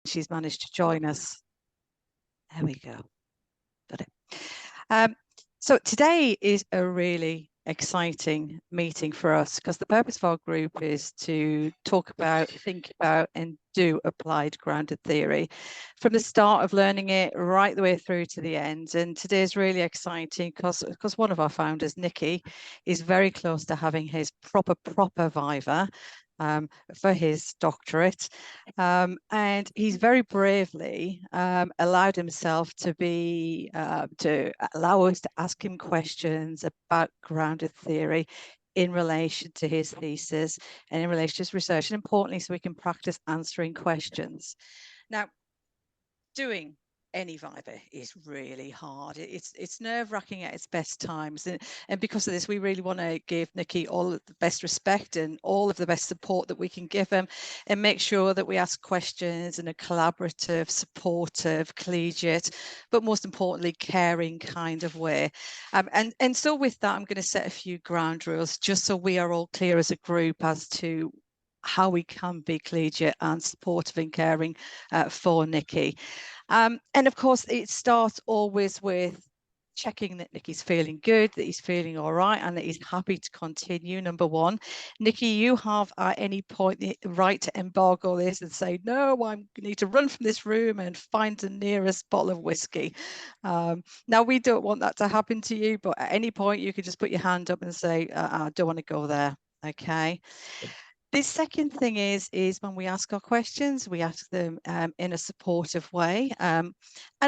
she's managed to join us. There we go. Got it. So today is a really exciting meeting for us because the purpose of our group is to talk about, think about, and do applied grounded theory from the start of learning it right the way through to the end. And today is really exciting because one of our founders, Nikki, is very close to having his proper viva for his doctorate. And he's very bravely allowed himself to allow us to ask him questions about grounded theory in relation to his thesis and in relation to his research, and importantly, so we can practice answering questions. Now, doing any viva is really hard. It's nerve-wracking at its best times, and because of this, we really want to give Nikki all of the best respect and all of the best support that we can give him, and make sure that we ask questions in a collaborative, supportive, collegiate, but most importantly, caring kind of way. And so with that, I'm going to set a few ground rules just so we are all clear as a group as to how we can be collegiate and supportive and caring for Nikki. And of course, it starts always with checking that Nikki's feeling good, that he's feeling all right, and that he's happy to continue. Number one, Nikki, you have at any point the right to embargo this and say, no, I need to run from this room and find the nearest bottle of whiskey. Now, we don't want that to happen to you, but at any point you could just put your hand up and say, I don't want to go there. Okay. The second thing is when we ask our questions, we ask them in a supportive way. And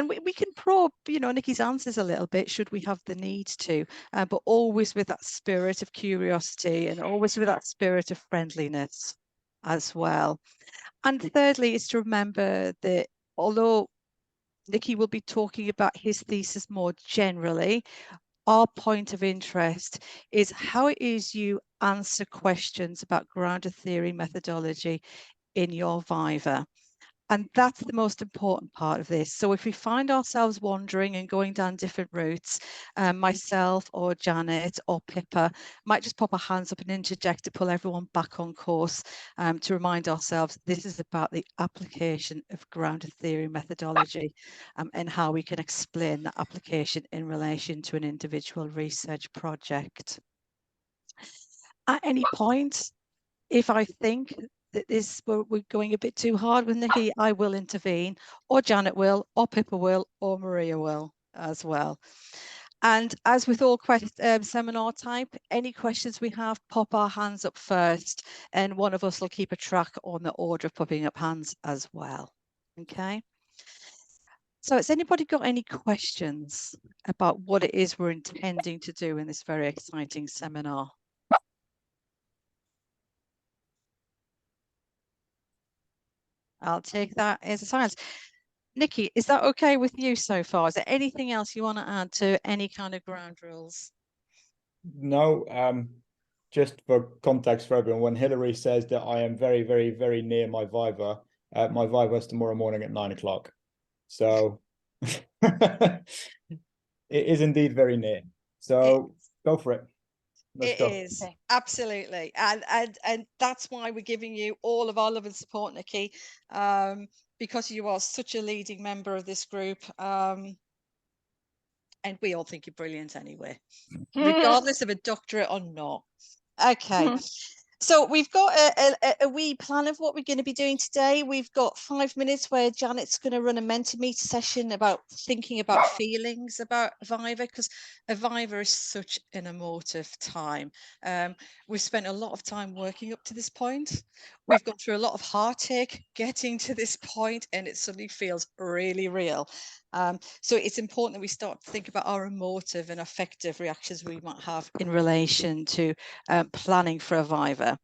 we can probe, Nikki's answers a little bit, should we have the need to, but always with that spirit of curiosity and always with that spirit of friendliness as well. And thirdly, is to remember that although Nikki will be talking about his thesis more generally, our point of interest is how it is you answer questions about grounded theory methodology in your viva. And that's the most important part of this. So if we find ourselves wandering and going down different routes, myself or Janet or Pippa might just pop our hands up and interject to pull everyone back on course, to remind ourselves this is about the application of grounded theory methodology, and how we can explain that application in relation to an individual research project. At any point, if I think that we're going a bit too hard with Nikki, I will intervene, or Janet will, or Pippa will, or Maria will as well. And as with all seminar type, any questions we have, pop our hands up first, and one of us will keep a track on the order of popping up hands as well. Okay. So has anybody got any questions about what it is we're intending to do in this very exciting seminar? I'll take that as a silence. Nikki, is that okay with you so far? Is there anything else you want to add to any kind of ground rules? No, just for context for everyone, when Hilary says that I am very, very, very near my viva is tomorrow morning at 9 o'clock. So it is indeed very near. So go for it. It is, absolutely, and that's why we're giving you all of our love and support, Nikki, because you are such a leading member of this group, and we all think you're brilliant anyway, regardless of a doctorate or not. Okay. So we've got a wee plan of what we're going to be doing today. We've got 5 minutes where Janet's going to run a Mentimeter session about thinking about feelings about viva, because a viva is such an emotive time. We've spent a lot of time working up to this point. We've gone through a lot of heartache getting to this point, and it suddenly feels really real. So it's important that we start to think about our emotive and affective reactions we might have in relation to planning for a viva.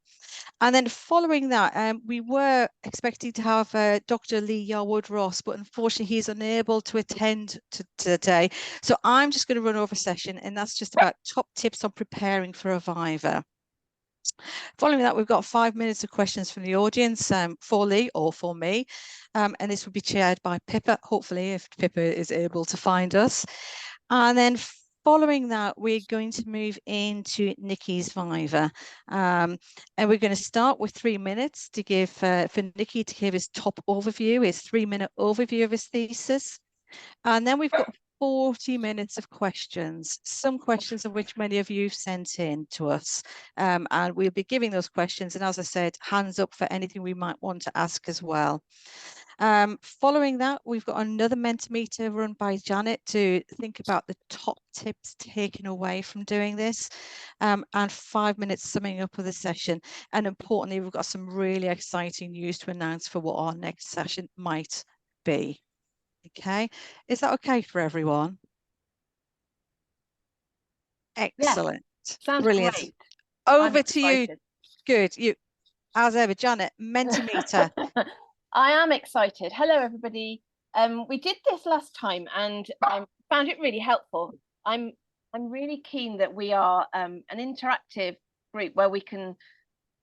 And then following that, we were expecting to have Dr. Lee Yarwood-Ross, but unfortunately he's unable to attend today. So I'm just going to run over a session, and that's just about top tips on preparing for a viva. Following that, we've got 5 minutes of questions from the audience, for Lee or for me, and this will be chaired by Pippa, hopefully, if Pippa is able to find us. And then following that, we're going to move into Nikki's Viva. And we're going to start with 3 minutes to give for Nikki to give his top overview, his 3-minute overview of his thesis. And then we've got 40 minutes of questions, some questions of which many of you have sent in to us. And we'll be giving those questions. And as I said, hands up for anything we might want to ask as well. Following that, we've got another Mentimeter run by Janet to think about the top tips taken away from doing this, and 5 minutes summing up of the session. And importantly, we've got some really exciting news to announce for what our next session might be. Okay, is that okay for everyone? Excellent. Yeah, sounds brilliant. Great. Over to you. Good. You, as ever, Janet, Mentimeter. I am excited. Hello, everybody. We did this last time and I found it really helpful. I'm really keen that we are an interactive group where we can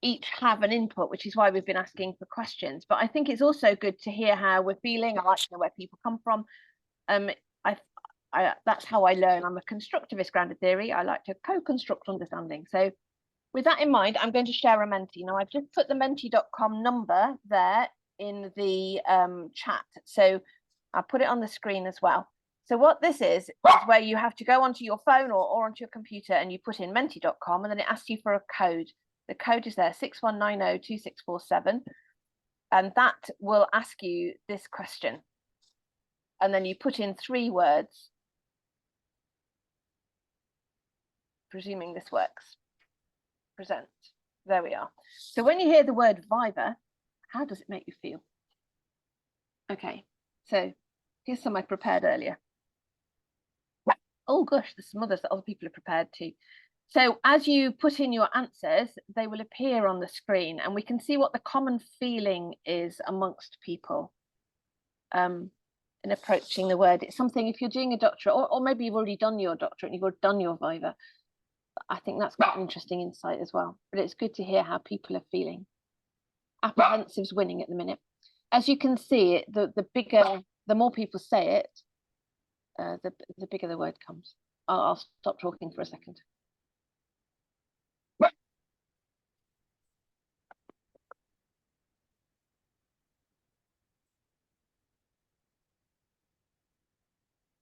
each have an input, which is why we've been asking for questions. But I think it's also good to hear how we're feeling. I like to know where people come from. That's how I learn. I'm a constructivist grounded theory. I like to co-construct understanding. So with that in mind, I'm going to share a Menti. Now, I've just put the menti.com number there in the chat. So I'll put it on the screen as well. So what this is where you have to go onto your phone or onto your computer and you put in menti.com and then it asks you for a code. The code is there, 61902647. And that will ask you this question. And then you put in 3 words, presuming this works. Present. There we are. So when you hear the word viva, how does it make you feel? Okay, so here's some I prepared earlier. Oh gosh, there's some others that other people have prepared too. So as you put in your answers, they will appear on the screen and we can see what the common feeling is amongst people in approaching the word. It's something, if you're doing a doctorate, or maybe you've already done your doctorate and you've already done your viva, I think that's quite an interesting insight as well. But it's good to hear how people are feeling. Apprehensive's winning at the minute. As you can see, the more people say it, the bigger the word comes. I'll stop talking for a second.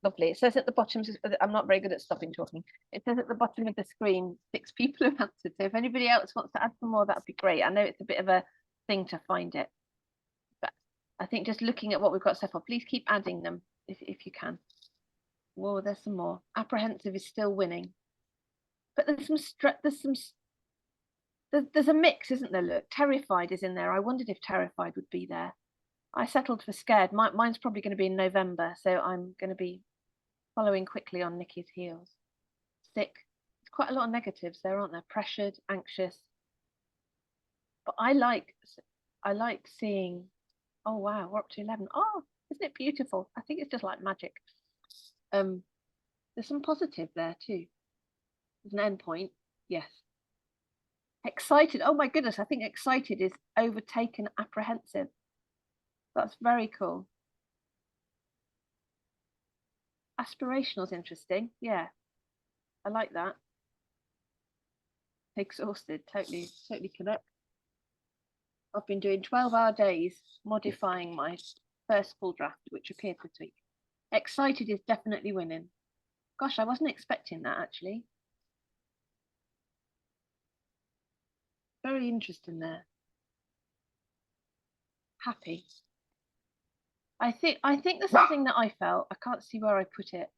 Lovely. It says at the bottom, I'm not very good at stopping talking. It says at the bottom of the screen, 6 people have answered. So if anybody else wants to add some more, that would be great. I know it's a bit of a thing to find it. But I think just looking at what we've got so far, please keep adding them if you can. Whoa, there's some more. Apprehensive is still winning. But there's a mix, isn't there? Look, terrified is in there. I wondered if terrified would be there. I settled for scared. Mine's probably going to be in November, so I'm going to be following quickly on Nikki's heels. Sick. There's quite a lot of negatives there, aren't there? Pressured, anxious. But I like seeing, oh wow, we're up to 11. Oh, isn't it beautiful? I think it's just like magic. There's some positive there too. There's an end point. Yes. Excited. Oh my goodness, I think excited is overtaken apprehensive. That's very cool. Aspirational is interesting. Yeah, I like that. Exhausted, totally connect. I've been doing 12-hour days modifying my first full draft, which appeared this week. Excited is definitely winning. Gosh, I wasn't expecting that actually. Very interesting there. Happy. I think there's something that I felt. I can't see where I put it.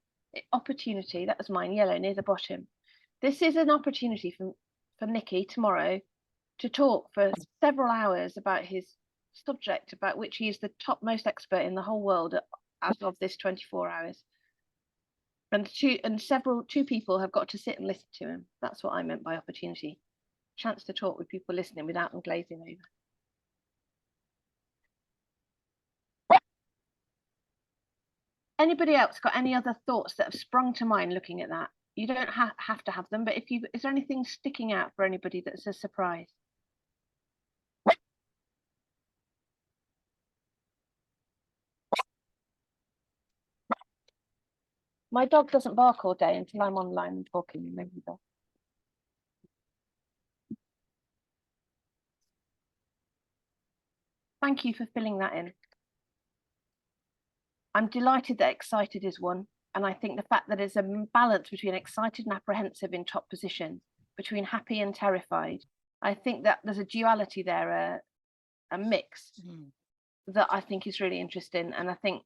Opportunity, that was mine, yellow near the bottom. This is an opportunity for Nikki tomorrow to talk for several hours about his subject, about which he is the topmost expert in the whole world as of this 24 hours. And two people have got to sit and listen to him. That's what I meant by opportunity. Chance to talk with people listening without them glazing over. Anybody else got any other thoughts that have sprung to mind looking at that? You don't have to have them, but is there anything sticking out for anybody that's a surprise? My dog doesn't bark all day until I'm online and talking. Maybe he does. Thank you for filling that in. I'm delighted that excited is one. And I think the fact that there's a balance between excited and apprehensive in top position, between happy and terrified. I think that there's a duality there, a mix that I think is really interesting. And I think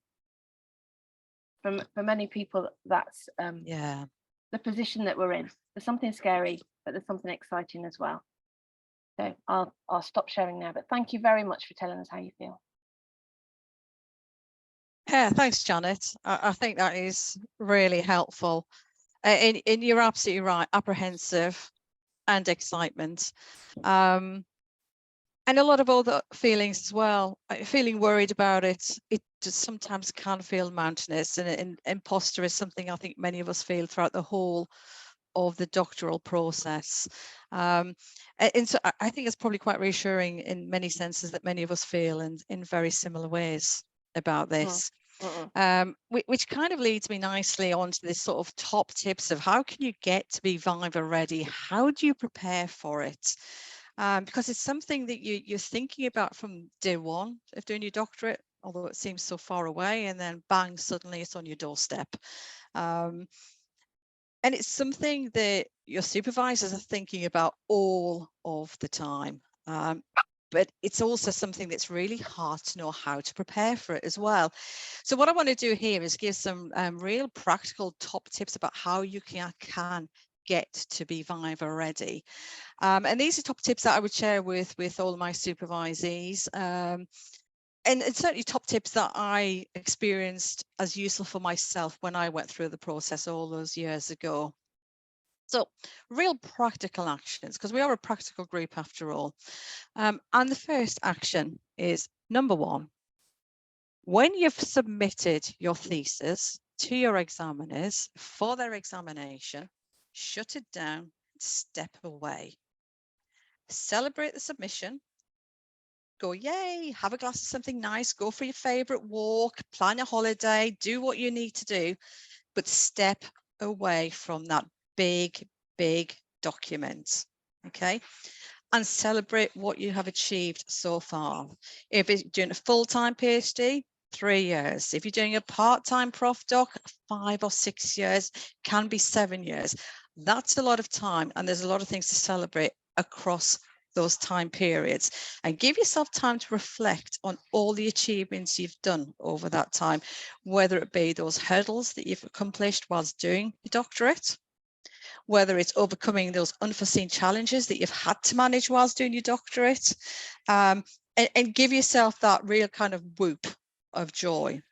for many people, that's the position that we're in. There's something scary, but there's something exciting as well. So I'll stop sharing now, but thank you very much for telling us how you feel. Yeah, thanks, Janet. I think that is really helpful. And you're absolutely right, apprehensive and excitement. And a lot of other feelings as well. Feeling worried about it. It just sometimes can feel mountainous, and imposter is something I think many of us feel throughout the whole of the doctoral process. And so I think it's probably quite reassuring in many senses that many of us feel in very similar ways about this. Which kind of leads me nicely onto this sort of top tips of how can you get to be viva ready? How do you prepare for it? Because it's something that you're thinking about from day one of doing your doctorate, although it seems so far away, and then bang, suddenly it's on your doorstep. And it's something that your supervisors are thinking about all of the time. But it's also something that's really hard to know how to prepare for it as well. So what I want to do here is give some real practical top tips about how you can get to be viva ready. And these are top tips that I would share with all of my supervisees. And certainly top tips that I experienced as useful for myself when I went through the process all those years ago. So real practical actions, because we are a practical group after all. And the first action is number one, when you've submitted your thesis to your examiners for their examination, shut it down, step away. Celebrate the submission. Go, yay, have a glass of something nice, go for your favorite walk, plan a holiday, do what you need to do, but step away from that big document, okay? And celebrate what you have achieved so far. If you're doing a full-time PhD, 3 years. If you're doing a part-time prof doc, 5 or 6 years, can be 7 years. That's a lot of time, and there's a lot of things to celebrate across those time periods. And give yourself time to reflect on all the achievements you've done over that time, whether it be those hurdles that you've accomplished whilst doing your doctorate, whether it's overcoming those unforeseen challenges that you've had to manage whilst doing your doctorate, and give yourself that real kind of whoop of joy.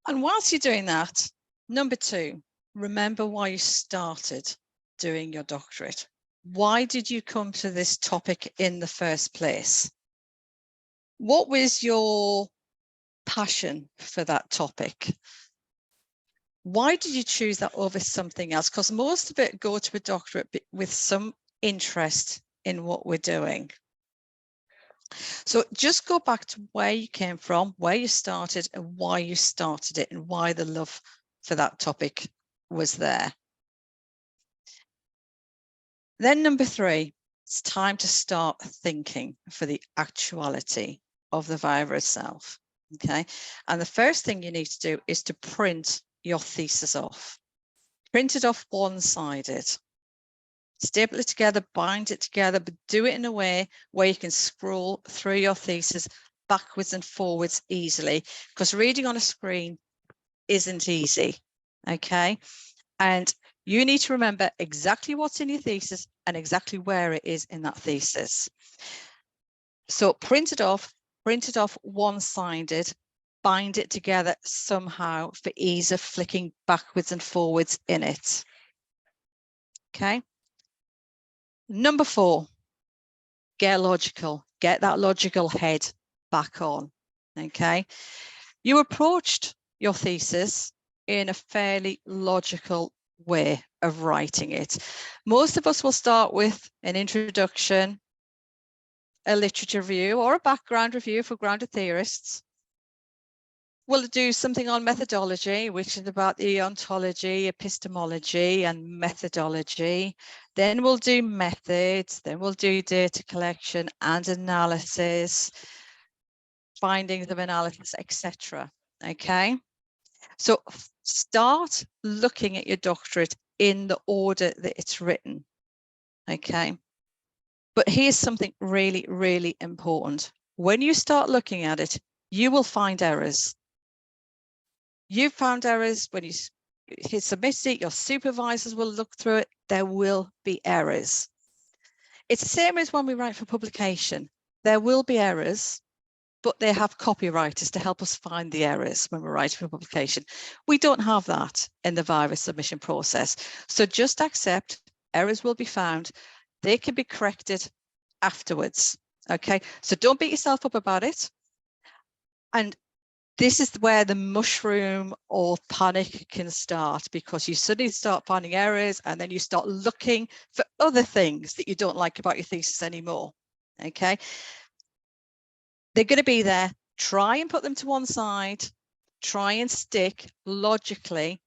And whilst you're doing that, number two, remember why you started doing your doctorate. Why did you come to this topic in the first place? What was your passion for that topic? Why did you choose that over something else? Because most of it go to a doctorate with some interest in what we're doing. So just go back to where you came from, where you started, and why you started it, and why the love for that topic was there. Then number three, it's time to start thinking for the actuality of the viva itself. Okay, and the first thing you need to do is to print your thesis off. Print it off one-sided. Staple it together, bind it together, but do it in a way where you can scroll through your thesis backwards and forwards easily, because reading on a screen isn't easy. Okay, and you need to remember exactly what's in your thesis and exactly where it is in that thesis. So print it off one-sided, bind it together somehow for ease of flicking backwards and forwards in it. Okay. Number four, get logical, get that logical head back on. Okay. You approached your thesis in a fairly logical way of writing it. Most of us will start with an introduction, a literature review, or a background review for grounded theorists. we'll do something on methodology, which is about the ontology, epistemology, and methodology. Then we'll do methods, then we'll do data collection and analysis, findings of analysis, etc. Okay, so start looking at your doctorate in the order that it's written. Okay, but here's something really, really important. When you start looking at it, you will find errors. You found errors when you submit it, your supervisors will look through it, there will be errors. It's the same as when we write for publication. There will be errors, but they have copywriters to help us find the errors when we're writing for publication. We don't have that in the viva submission process. So just accept errors will be found. They can be corrected afterwards. Okay, so don't beat yourself up about it. And this is where the mushroom or panic can start, because you suddenly start finding errors and then you start looking for other things that you don't like about your thesis anymore. Okay, they're going to be there. Try and put them to one side. Try and stick logically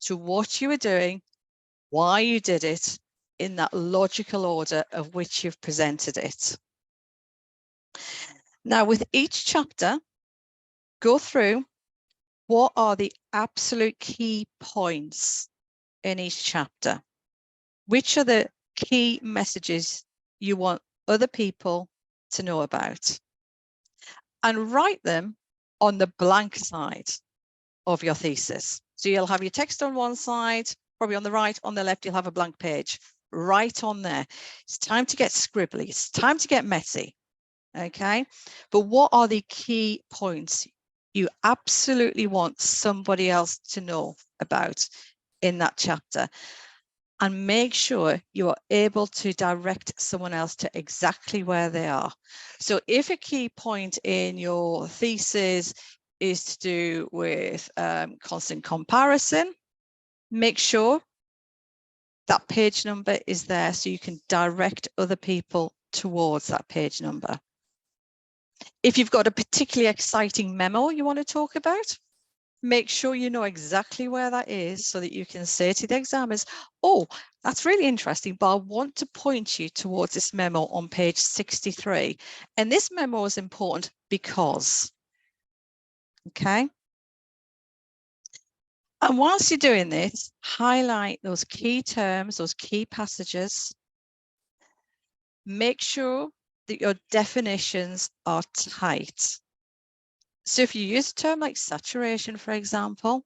to what you were doing, why you did it, in that logical order of which you've presented it. Now, with each chapter, go through what are the absolute key points in each chapter. Which are the key messages you want other people to know about? And write them on the blank side of your thesis. So you'll have your text on one side, probably on the right, on the left, you'll have a blank page. Right on there. It's time to get scribbly. It's time to get messy. Okay. But what are the key points you absolutely want somebody else to know about in that chapter? And make sure you are able to direct someone else to exactly where they are. So if a key point in your thesis is to do with constant comparison, make sure that page number is there so you can direct other people towards that page number. If you've got a particularly exciting memo you want to talk about, make sure you know exactly where that is so that you can say to the examiners, oh, that's really interesting, but I want to point you towards this memo on page 63. And this memo is important because, okay? And whilst you're doing this, highlight those key terms, those key passages. Make sure that your definitions are tight. So if you use a term like saturation, for example,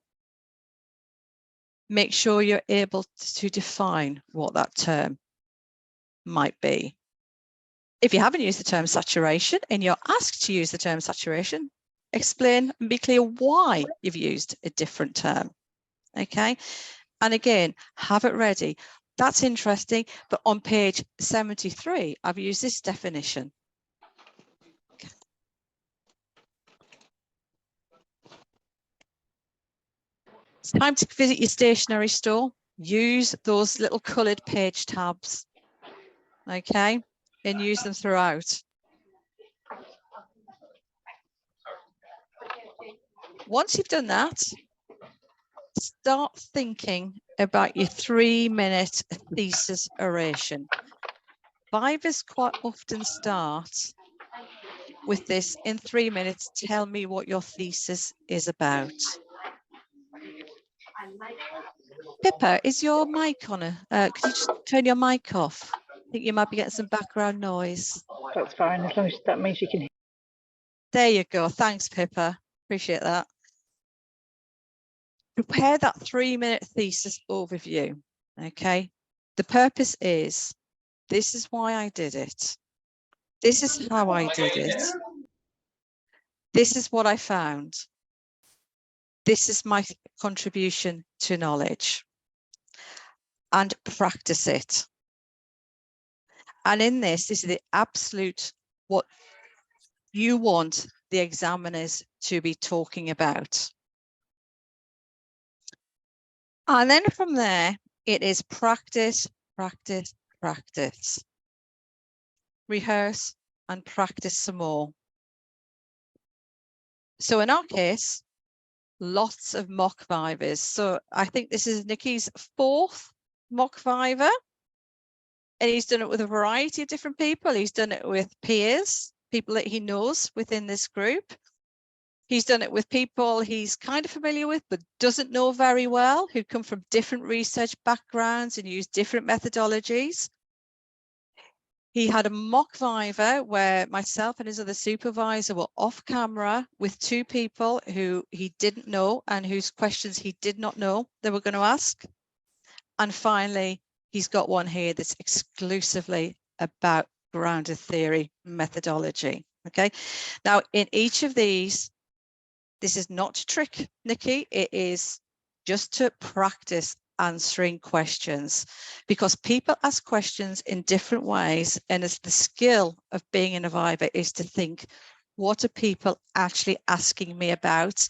make sure you're able to define what that term might be. If you haven't used the term saturation and you're asked to use the term saturation, explain and be clear why you've used a different term. Okay, and again, have it ready. That's interesting, but on page 73, I've used this definition. Okay. It's time to visit your stationery store. Use those little coloured page tabs, okay, and use them throughout. Once you've done that, start thinking about your 3-minute thesis oration. Vivas quite often start with this: in 3 minutes, tell me what your thesis is about. Pippa, is your mic on? Could you just turn your mic off? I think you might be getting some background noise. That's fine, as long as that means you can hear. There you go. Thanks, Pippa. Appreciate that. Prepare that 3-minute thesis overview. Okay. The purpose is, this is why I did it. This is how I did it. This is what I found. This is my contribution to knowledge. And practice it. And in this is the absolute what you want the examiners to be talking about. And then from there, it is practice, practice, practice. Rehearse and practice some more. So in our case, lots of mock vivas. So I think this is Nikki's 4th mock viva. And he's done it with a variety of different people. He's done it with peers, people that he knows within this group. He's done it with people he's kind of familiar with, but doesn't know very well, who come from different research backgrounds and use different methodologies. He had a mock viva where myself and his other supervisor were off camera with 2 people who he didn't know and whose questions he did not know they were going to ask. And finally, he's got one here that's exclusively about grounded theory methodology. Okay, now in each of these, this is not to trick Nikki, it is just to practice answering questions, because people ask questions in different ways, and it's the skill of being in a viva is to think, what are people actually asking me about,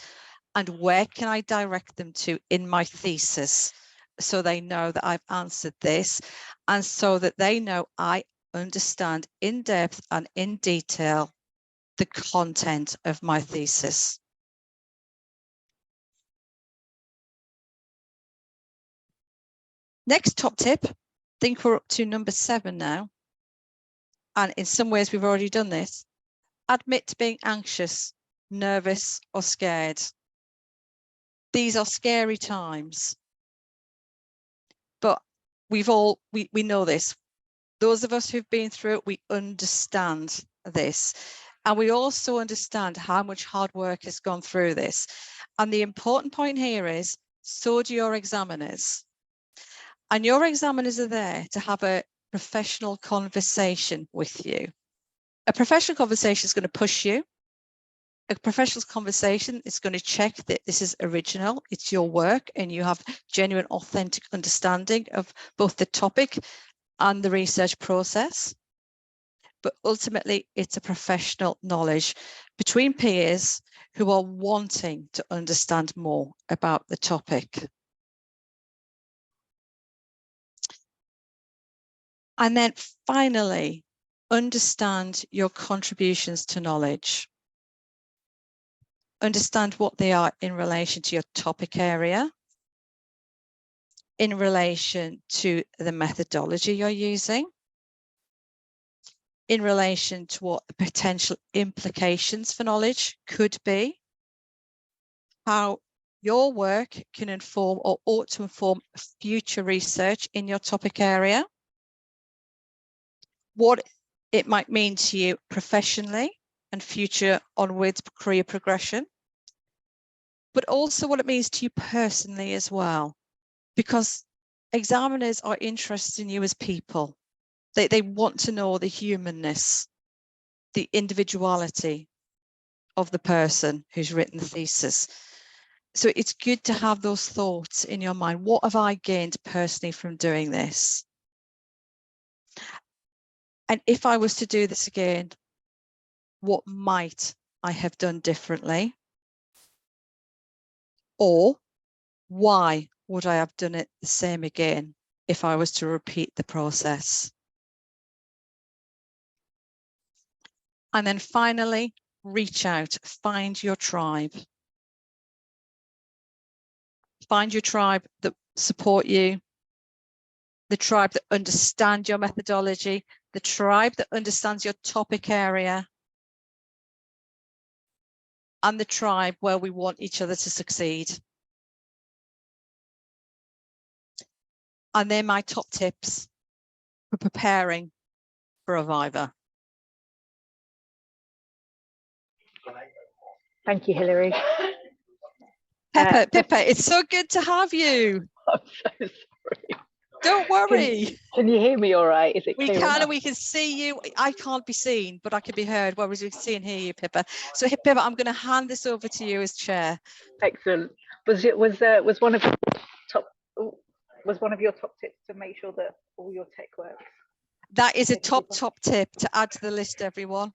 and where can I direct them to in my thesis, so they know that I've answered this, and so that they know I understand in depth and in detail the content of my thesis. Next top tip, I think we're up to number 7 now. And in some ways we've already done this. Admit to being anxious, nervous, or scared. These are scary times. But we know this. Those of us who've been through it, we understand this. And we also understand how much hard work has gone through this. And the important point here is, so do your examiners. And your examiners are there to have a professional conversation with you. A professional conversation is going to push you. A professional conversation is going to check that this is original, it's your work, and you have genuine, authentic understanding of both the topic and the research process. But ultimately, it's a professional knowledge between peers who are wanting to understand more about the topic. And then finally, understand your contributions to knowledge. Understand what they are in relation to your topic area, in relation to the methodology you're using, in relation to what the potential implications for knowledge could be, how your work can inform or ought to inform future research in your topic area, what it might mean to you professionally and future onwards career progression, but also what it means to you personally as well, because examiners are interested in you as people. They want to know the humanness, the individuality of the person who's written the thesis. So it's good to have those thoughts in your mind. What have I gained personally from doing this? And if I was to do this again, what might I have done differently? Or why would I have done it the same again if I was to repeat the process? And then finally, reach out, find your tribe. Find your tribe that support you, the tribe that understand your methodology, the tribe that understands your topic area, and the tribe where we want each other to succeed. And they're my top tips for preparing for a viva. Thank you, Hilary. Pippa, it's so good to have you. I'm so sorry. Don't worry. Can you hear me all right? Is it We clear can, enough? and we can see you. I can't be seen, but I can be heard, whereas we can see and hear you, Pippa. So Pippa, I'm going to hand this over to you as chair. Excellent. Was one of your top tips to make sure that all your tech works? That is a top tip to add to the list, everyone.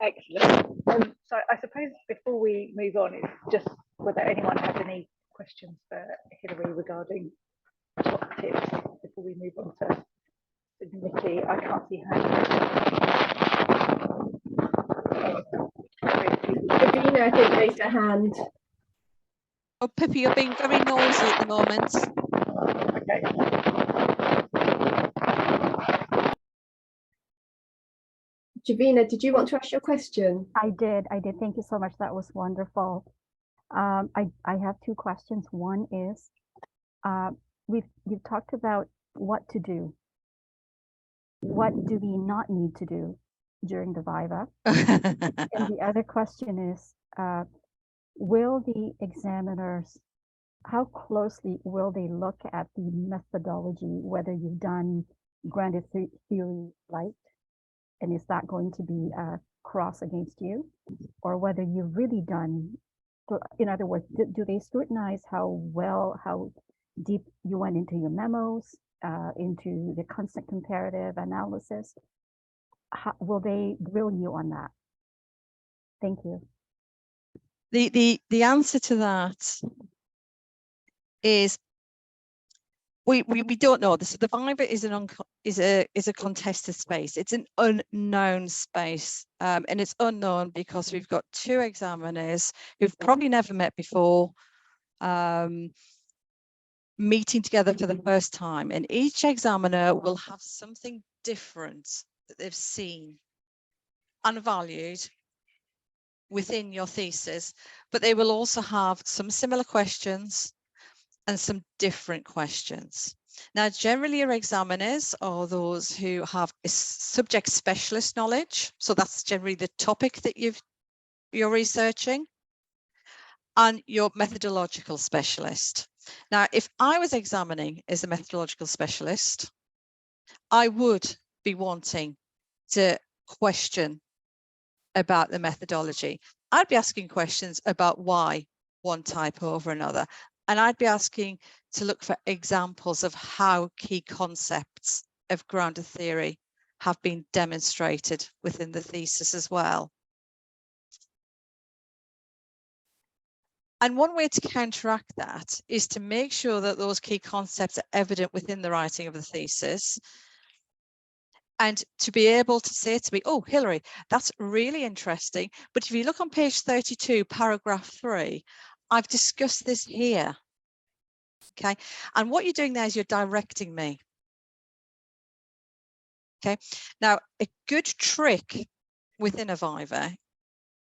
Excellent. So I suppose before we move on, it's just whether anyone has any questions for Hilary regarding top tips before we move on to Nikki. I can't see her. Davina, I think, raised her hand. Oh, Pippi, you're being very noisy at the moment. Javina, did you want to ask your question? I did. Thank you so much. That was wonderful. I have two questions. One is, you've talked about what to do. What do we not need to do during the viva? And the other question is, will the examiners, how closely will they look at the methodology, whether you've done grounded theory light, and is that going to be a cross against you, or whether you've really done, in other words, do they scrutinize how deep you went into your memos, into the constant comparative analysis? Will they grill you on that? Thank you. The answer to that is we don't know. The viva is a contested space. It's an unknown space, and it's unknown because we've got two examiners who've probably never met before, meeting together for the first time, and each examiner will have something different that they've seen and valued within your thesis, but they will also have some similar questions and some different questions. Now, generally your examiners are those who have a subject specialist knowledge. So that's generally the topic that you're researching, and your methodological specialist. Now, if I was examining as a methodological specialist, I would be wanting to question about the methodology. I'd be asking questions about why one type over another. And I'd be asking to look for examples of how key concepts of grounded theory have been demonstrated within the thesis as well. And one way to counteract that is to make sure that those key concepts are evident within the writing of the thesis, and to be able to say to me, oh, Hilary, that's really interesting. But if you look on page 32, paragraph 3, I've discussed this here. Okay. And what you're doing there is you're directing me. Okay. Now, a good trick within a viva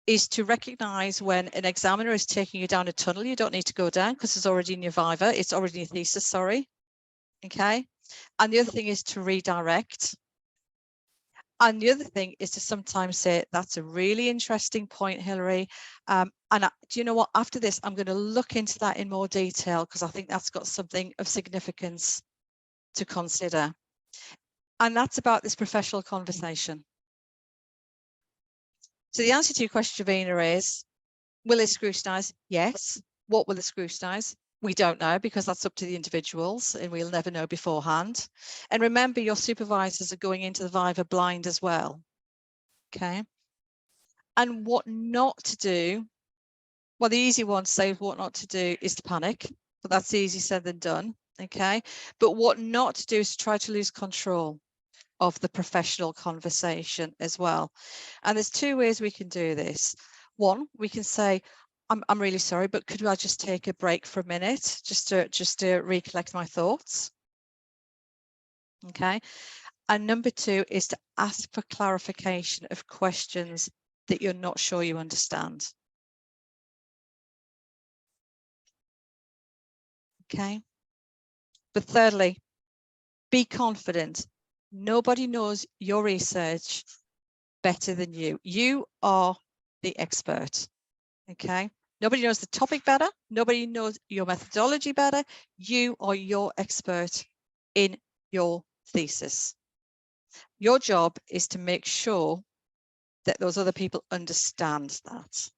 is to recognize when an examiner is taking you down a tunnel. You don't need to go down because it's already in your viva. It's already in your thesis, sorry. Okay. And the other thing is to redirect. And the other thing is to sometimes say, that's a really interesting point, Hilary. Do you know what? After this, I'm going to look into that in more detail because I think that's got something of significance to consider. And that's about this professional conversation. So the answer to your question, Javina, is, will it scrutinize? Yes. What will it scrutinize? We don't know, because that's up to the individuals and we'll never know beforehand. And remember, your supervisors are going into the viva blind as well. Okay. And what not to do, well, the easy one to say what not to do is to panic, but that's easy said than done. Okay. But what not to do is to try to lose control of the professional conversation as well. And there's two ways we can do this. One, we can say, I'm really sorry, but could I just take a break for a minute just to recollect my thoughts? Okay. And number two is to ask for clarification of questions that you're not sure you understand. Okay. But thirdly, be confident. Nobody knows your research better than you. You are the expert. Okay. Nobody knows the topic better. Nobody knows your methodology better. You are your expert in your thesis. Your job is to make sure that those other people understand that.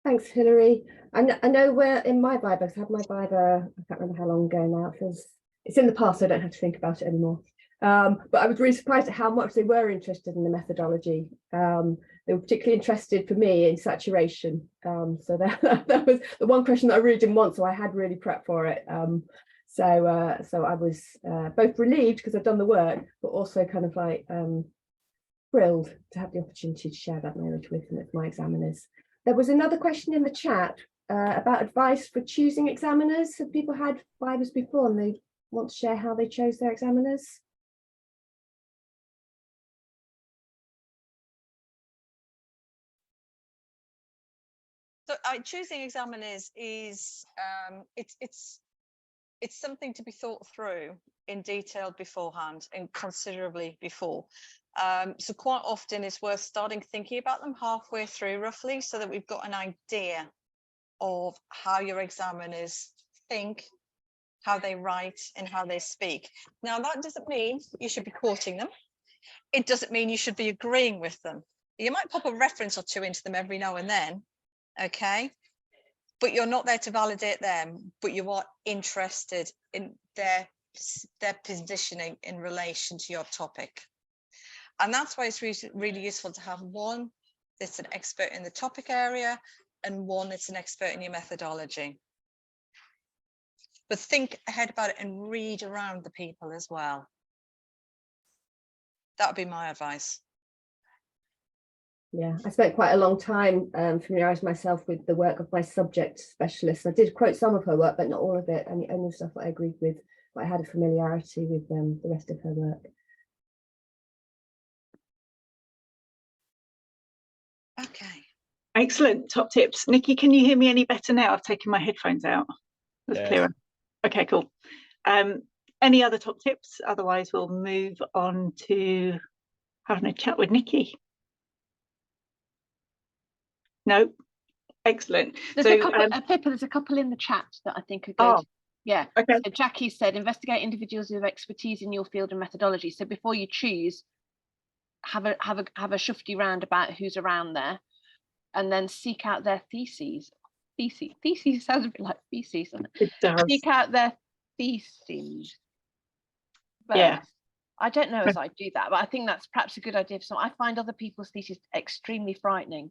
Thanks, Hilary. I know we're in my viva. I've had my viva, I can't remember how long ago now. It's in the past, so I don't have to think about it anymore. But I was really surprised at how much they were interested in the methodology. They were particularly interested, for me, in saturation. So that was the one question that I really didn't want, so I had really prepped for it. So I was both relieved because I've done the work, but also kind of like thrilled to have the opportunity to share that knowledge with my examiners. There was another question in the chat about advice for choosing examiners. Have people had vivas before and they want to share how they chose their examiners? So choosing examiners is it's something to be thought through in detail beforehand and considerably before. So quite often it's worth starting thinking about them halfway through roughly, so that we've got an idea of how your examiners think, how they write and how they speak. Now that doesn't mean you should be quoting them. It doesn't mean you should be agreeing with them. You might pop a reference or two into them every now and then, okay? But you're not there to validate them, but you are interested in their positioning in relation to your topic. And that's why it's really useful to have one that's an expert in the topic area and one that's an expert in your methodology. But think ahead about it and read around the people as well. That would be my advice. Yeah, I spent quite a long time familiarising myself with the work of my subject specialist. I did quote some of her work, but not all of it, and the only stuff that I agreed with, but I had a familiarity with the rest of her work. Okay. Excellent, top tips. Nikki, can you hear me any better now? I've taken my headphones out. That's clearer. Okay, cool. Any other top tips? Otherwise, we'll move on to having a chat with Nikki. No, excellent. There's a couple, Pippa, there's a couple in the chat that I think are good. Oh, yeah. Okay. So Jackie said, investigate individuals with expertise in your field and methodology. So before you choose, have a shufty round about who's around there, and then seek out their theses. Theses sounds a bit like feces, doesn't it? It does. Seek out their theses. But yeah. I don't know as I do that, but I think that's perhaps a good idea for some. I find other people's theses extremely frightening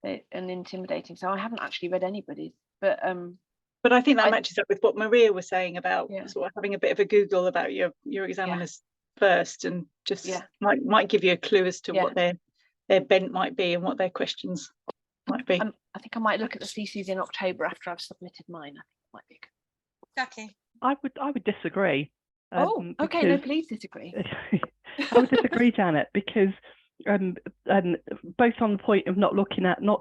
and intimidating, so I haven't actually read anybody's. But I think that matches up with what Maria was saying about sort of having a bit of a Google about your examiners first, and just might give you a clue as to what their bent might be and what their questions might be. I think I might look at the theses in October after I've submitted mine. I think it might be good. Jackie, I would disagree. Oh, okay. No, please disagree. I would disagree, Janet, because both on the point of not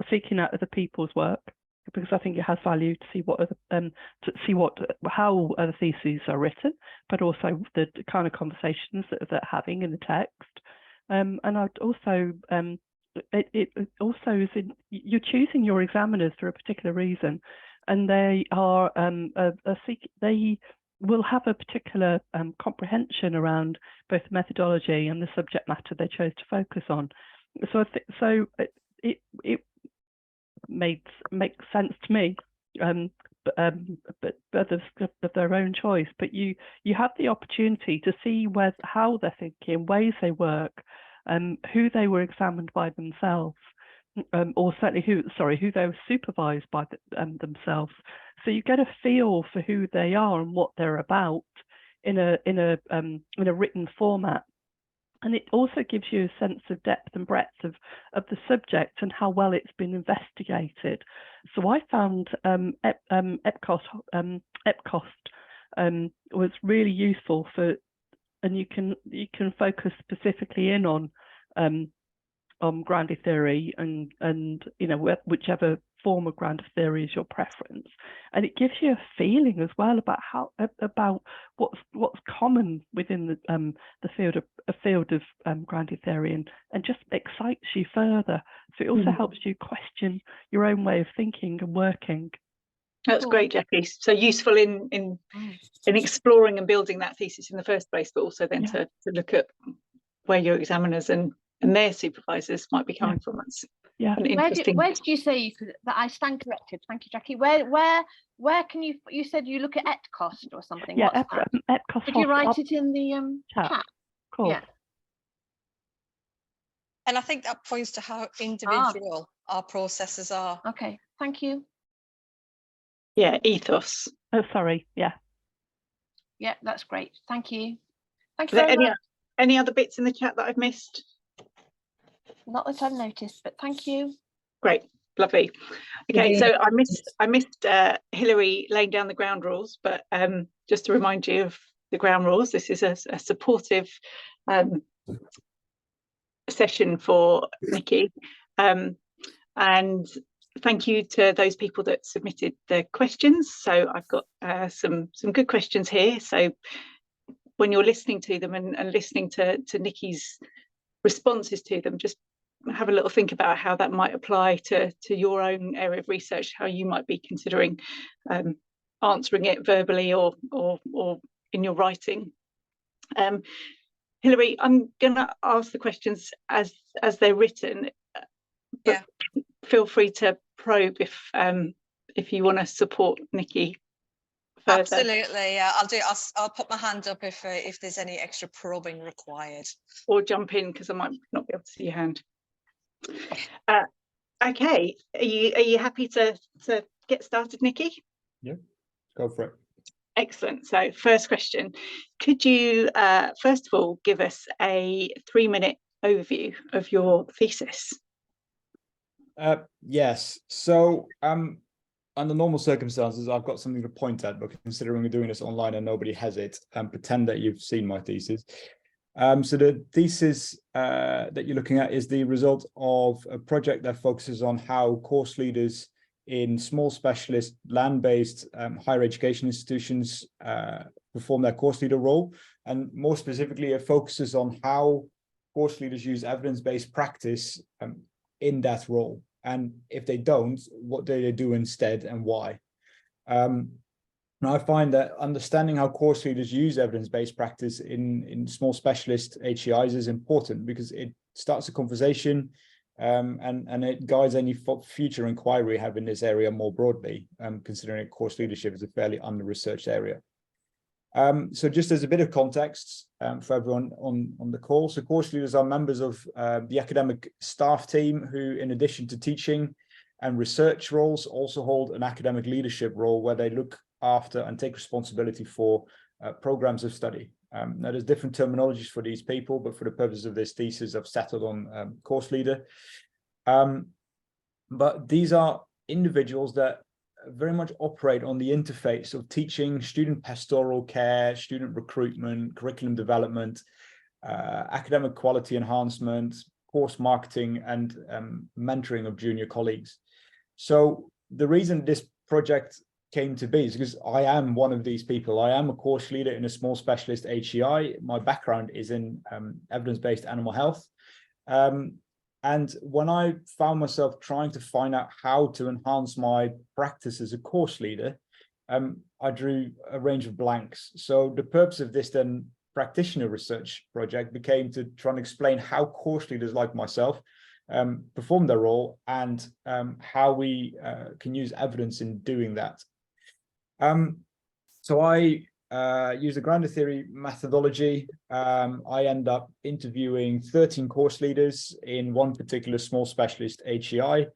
seeking out other people's work, because I think it has value to see how other theses are written, but also the kind of conversations that they're having in the text. And I'd also it also is you're choosing your examiners for a particular reason, and they are they will have a particular comprehension around both methodology and the subject matter they chose to focus on. So it makes sense to me, but others of their own choice. But you have the opportunity to see how they're thinking, ways they work, who they were examined by themselves, or certainly who they were supervised by themselves. So you get a feel for who they are and what they're about in a written format, and it also gives you a sense of depth and breadth of the subject and how well it's been investigated. So I found EPCOST was really useful for, and you can focus specifically in on grounded theory and whichever form of grounded theory is your preference, and it gives you a feeling as well about what's common within the field of grounded theory, and just excites you further. So it also helps you question your own way of thinking and working. That's great, Jackie. So useful in exploring and building that thesis in the first place, but also then to look at where your examiners and their supervisors might be coming from. That's where did you say you could? That I stand corrected. Thank you, Jackie. Where can you said you look at EPCOST or something? Yeah, EPCOST. Did you write it in the chat? Cool. Yeah. And I think that points to how individual our processes are. Okay, thank you. Yeah, ethos. Oh, sorry. Yeah. Yeah, that's great. Thank you. Thank you very much. Any other bits in the chat that I've missed? Not that I've noticed, but thank you. Great, lovely. Okay, Indeed. so I missed Hilary laying down the ground rules, but just to remind you of the ground rules, this is a supportive session for Nikki, and thank you to those people that submitted the questions. So I've got some good questions here. So when you're listening to them and listening to Nikki's responses to them, just have a little think about how that might apply to your own area of research, how you might be considering answering it verbally or in your writing. Hilary, I'm going to ask the questions as they're written, but feel free to probe if you want to support Nikki further. Absolutely, yeah, I'll put my hand up if there's any extra probing required. Or jump in, because I might not be able to see your hand. Okay, are you happy to get started, Nikki? Yeah, go for it. Excellent. So first question, could you first of all give us a 3-minute overview of your thesis? Yes. So under normal circumstances, I've got something to point at, but considering we're doing this online and nobody has it, pretend that you've seen my thesis. So the thesis that you're looking at is the result of a project that focuses on how course leaders in small specialist land-based higher education institutions perform their course leader role. And more specifically, it focuses on how course leaders use evidence-based practice in that role. And if they don't, what do they do instead and why? Now, I find that understanding how course leaders use evidence-based practice in small specialist HEIs is important, because it starts a conversation and it guides any future inquiry we have in this area more broadly, considering course leadership is a fairly under-researched area. So just as a bit of context for everyone on the call, so course leaders are members of the academic staff team who, in addition to teaching and research roles, also hold an academic leadership role where they look after and take responsibility for programs of study. Now, there's different terminologies for these people, but for the purpose of this thesis, I've settled on course leader. But these are individuals that very much operate on the interface of teaching, student pastoral care, student recruitment, curriculum development, academic quality enhancement, course marketing, and mentoring of junior colleagues. So the reason this project came to be is because I am one of these people. I am a course leader in a small specialist HEI. My background is in evidence-based animal health. And when I found myself trying to find out how to enhance my practice as a course leader, I drew a range of blanks. So the purpose of this then practitioner research project became to try and explain how course leaders like myself perform their role and how we can use evidence in doing that. So I use the grounded theory methodology. I end up interviewing 13 course leaders in one particular small specialist HEI.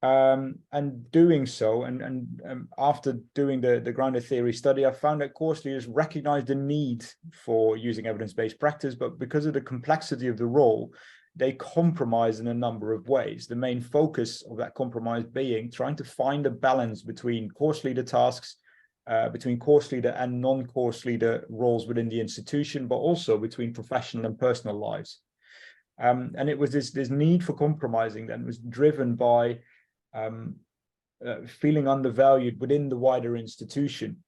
And doing so, and after doing the grounded theory study, I found that course leaders recognize the need for using evidence-based practice, but because of the complexity of the role, they compromise in a number of ways. The main focus of that compromise being trying to find a balance between course leader tasks, between course leader and non-course leader roles within the institution, but also between professional and personal lives. And it was this need for compromising that was driven by feeling undervalued within the wider institution.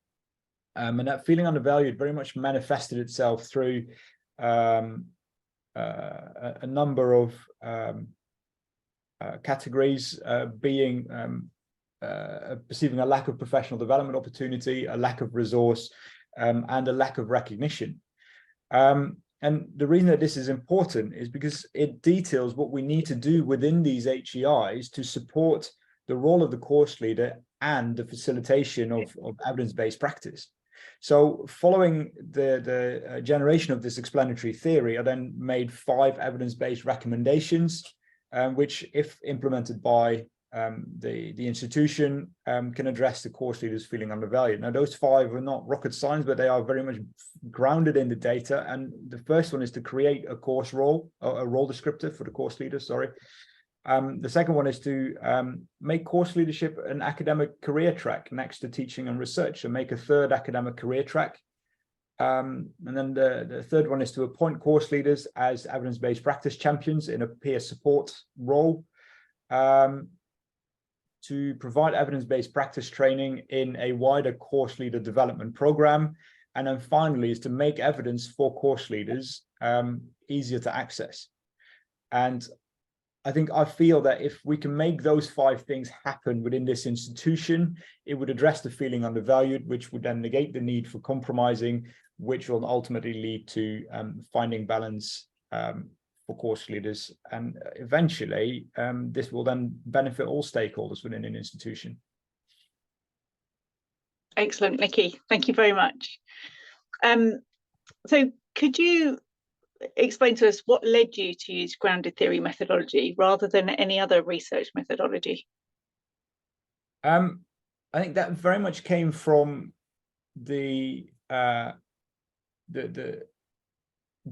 And that feeling undervalued very much manifested itself through a number of categories, being perceiving a lack of professional development opportunity, a lack of resource, and a lack of recognition. And the reason that this is important is because it details what we need to do within these HEIs to support the role of the course leader and the facilitation of evidence-based practice. So following the generation of this explanatory theory, I then made 5 evidence-based recommendations, which, if implemented by the institution can address the course leaders feeling undervalued. Now, those 5 are not rocket science, but they are very much grounded in the data. And the first one is to create a course role, a role descriptor for the course leader, sorry. The second one is to make course leadership an academic career track next to teaching and research, so make a 3rd academic career track. And then the third one is to appoint course leaders as evidence-based practice champions in a peer support role, to provide evidence-based practice training in a wider course leader development program. And then finally is to make evidence for course leaders easier to access. And I feel that if we can make those 5 things happen within this institution, it would address the feeling undervalued, which would then negate the need for compromising, which will ultimately lead to finding balance for course leaders. And eventually, this will then benefit all stakeholders within an institution. Excellent, Nikki. Thank you very much. So could you explain to us what led you to use grounded theory methodology rather than any other research methodology? I think that very much came from the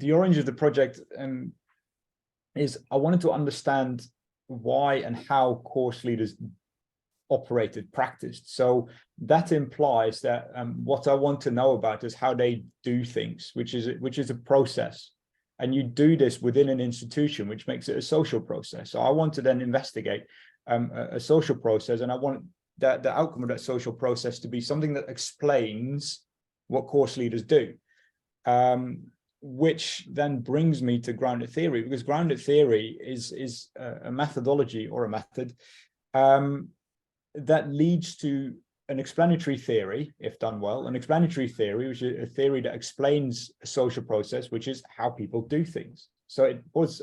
orange of the project, is I wanted to understand why and how course leaders operated, practiced. So that implies that what I want to know about is how they do things, which is a process. And you do this within an institution, which makes it a social process. So I want to then investigate a social process, and I want that the outcome of that social process to be something that explains what course leaders do, which then brings me to grounded theory, because grounded theory is a methodology or a method that leads to an explanatory theory, if done well, an explanatory theory, which is a theory that explains a social process, which is how people do things. So it was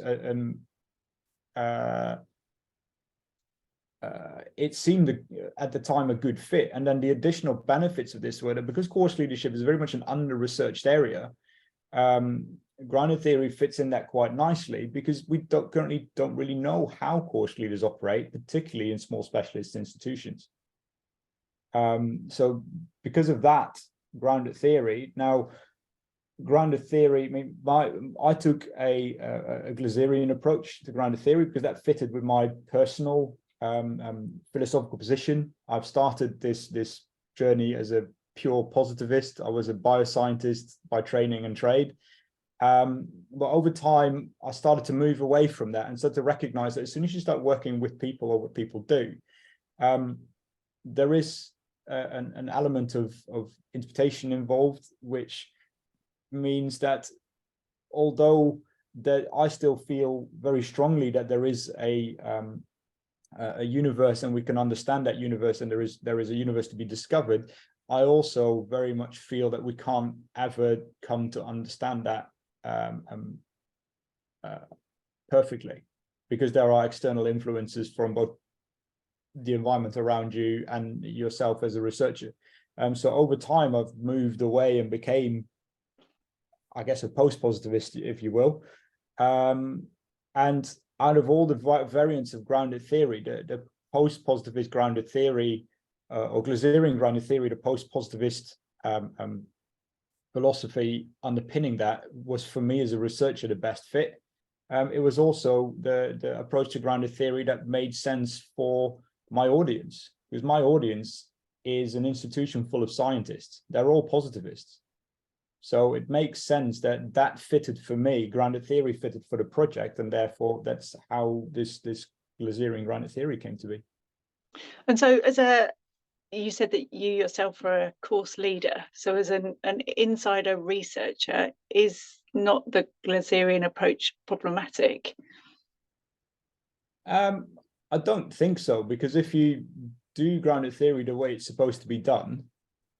it seemed at the time a good fit. And then the additional benefits of this were that because course leadership is very much an under-researched area, grounded theory fits in that quite nicely, because we currently don't really know how course leaders operate, particularly in small specialist institutions. So because of that, grounded theory. Now, grounded theory, I took a Glazerian approach to grounded theory because that fitted with my personal philosophical position. I've started this journey as a pure positivist. I was a bioscientist by training and trade. But over time, I started to move away from that and start to recognize that as soon as you start working with people or what people do, there is an element of interpretation involved, which means that although that I still feel very strongly that there is a universe and we can understand that universe, and there is a universe to be discovered, I also very much feel that we can't ever come to understand that perfectly, because there are external influences from both the environment around you and yourself as a researcher. So over time, I've moved away and became, I guess, a post-positivist, if you will. And out of all the variants of grounded theory, the post-positivist grounded theory, or Glazerian grounded theory, the post-positivist philosophy underpinning that was, for me as a researcher, the best fit. It was also the approach to grounded theory that made sense for my audience, because my audience is an institution full of scientists. They're all positivists. So it makes sense that fitted for me, grounded theory fitted for the project, and therefore that's how this Glazerian grounded theory came to be. And so you said that you yourself are a course leader. So as an insider researcher, is not the Glazerian approach problematic? I don't think so, because if you do grounded theory the way it's supposed to be done,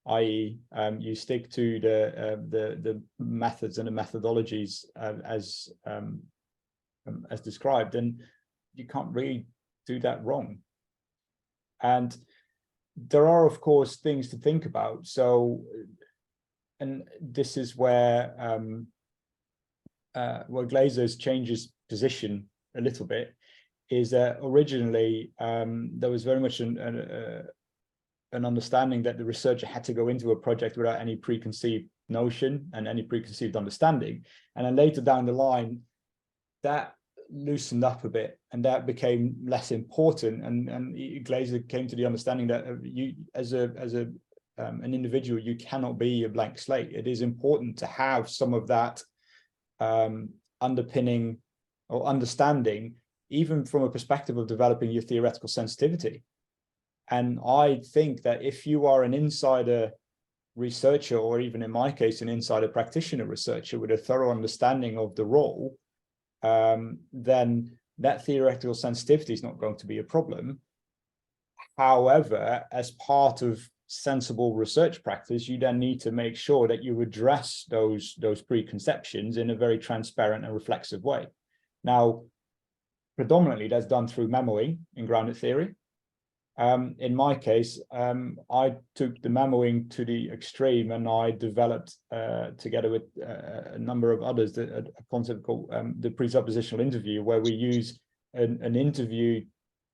i.e., you stick to the methods and the methodologies as described, then you can't really do that wrong. And there are, of course, things to think about. So, and this is where Glazer's changes position a little bit. is that originally there was very much an understanding that the researcher had to go into a project without any preconceived notion and any preconceived understanding. And then later down the line, that loosened up a bit and that became less important. And Glaser came to the understanding that you, as an individual, you cannot be a blank slate. It is important to have some of that underpinning or understanding, even from a perspective of developing your theoretical sensitivity. And I think that if you are an insider researcher, or even in my case, an insider practitioner researcher with a thorough understanding of the role, then that theoretical sensitivity is not going to be a problem. However, as part of sensible research practice, you then need to make sure that you address those preconceptions in a very transparent and reflexive way. Now, predominantly that's done through memoing in grounded theory. In my case, I took the memoing to the extreme, and I developed, together with a number of others, a concept called the presuppositional interview, where we use an interview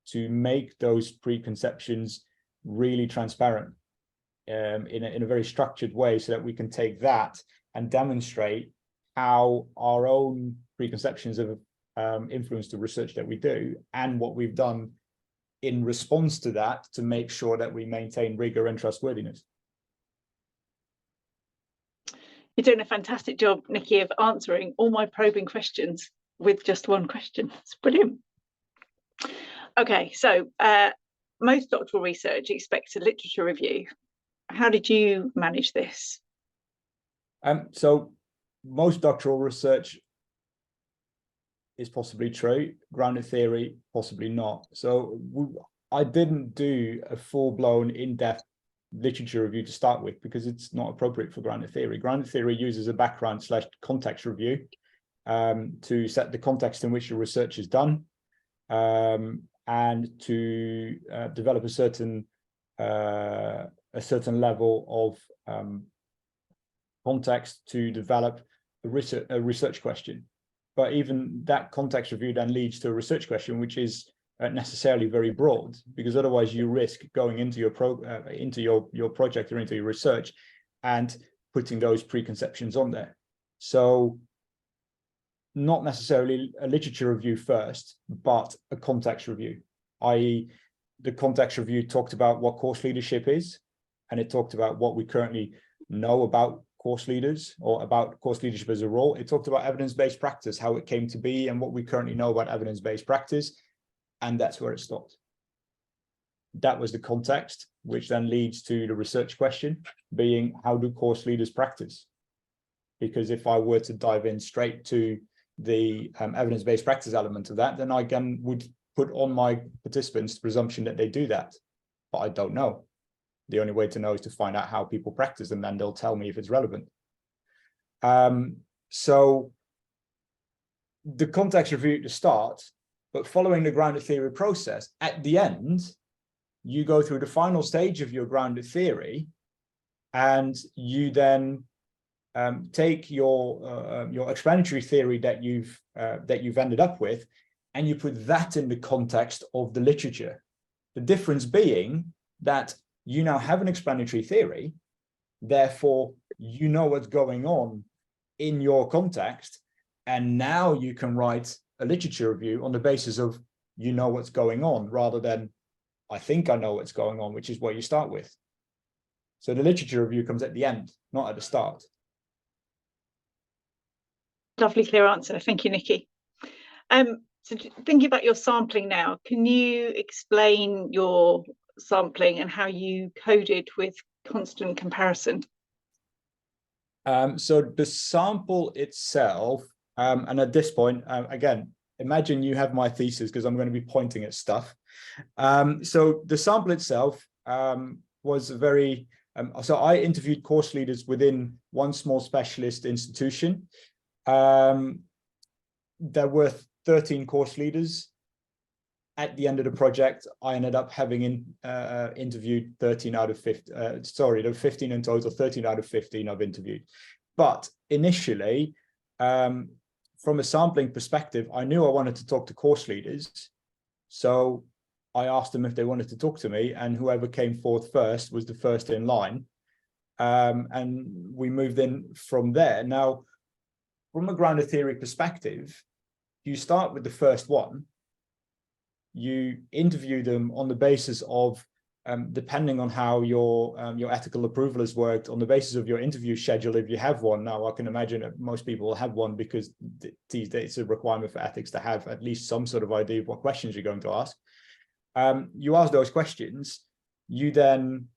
to make those preconceptions really transparent in a very structured way, so that we can take that and demonstrate how our own preconceptions have influenced the research that we do, and what we've done in response to that to make sure that we maintain rigor and trustworthiness. You're doing a fantastic job, Nikki, of answering all my probing questions with just one question. It's brilliant. Okay, so most doctoral research expects a literature review. How did you manage this? So most doctoral research is possibly true, grounded theory possibly not. So I didn't do a full-blown in-depth literature review to start with, because it's not appropriate for grounded theory. Grounded theory uses a background / context review to set the context in which the research is done, and to develop a certain level of context to develop a research question. But even that context review then leads to a research question, which is necessarily very broad, because otherwise you risk going into your project or into your research and putting those preconceptions on there. So not necessarily a literature review first, but a context review, i.e. the context review talked about what course leadership is, and it talked about what we currently know about course leaders, or about course leadership as a role. It talked about evidence-based practice, how it came to be, and what we currently know about evidence-based practice, and that's where it stopped. That was the context, which then leads to the research question being, how do course leaders practice? Because if I were to dive in straight to the evidence-based practice element of that, then I would put on my participants the presumption that they do that, but I don't know. The only way to know is to find out how people practice, and then they'll tell me if it's relevant. So the context review at the start, but following the grounded theory process, at the end, you go through the final stage of your grounded theory, and you then take your explanatory theory that you've ended up with, and you put that in the context of the literature. The difference being that you now have an explanatory theory, therefore you know what's going on in your context, and now you can write a literature review on the basis of you know what's going on, rather than I think I know what's going on, which is what you start with. So the literature review comes at the end, not at the start. Lovely, clear answer. Thank you, Nikki. So thinking about your sampling now, can you explain your sampling and how you coded with constant comparison? So the sample itself, and at this point, again, imagine you have my thesis, because I'm going to be pointing at stuff. So the sample itself was very, so I interviewed course leaders within one small specialist institution. There were 13 course leaders. At the end of the project, I ended up having interviewed 13 out of 15. Sorry, there were 15 in total, 13 out of 15 I've interviewed. But initially, from a sampling perspective, I knew I wanted to talk to course leaders, So I asked them if they wanted to talk to me, and whoever came forth first was the first in line. And we moved in from there. Now, from a grounded theory perspective, you start with the first one. You interview them on the basis of, depending on how your ethical approval has worked, on the basis of your interview schedule, if you have one. Now, I can imagine that most people will have one, because these days it's a requirement for ethics to have at least some sort of idea of what questions you're going to ask. You ask those questions. You then,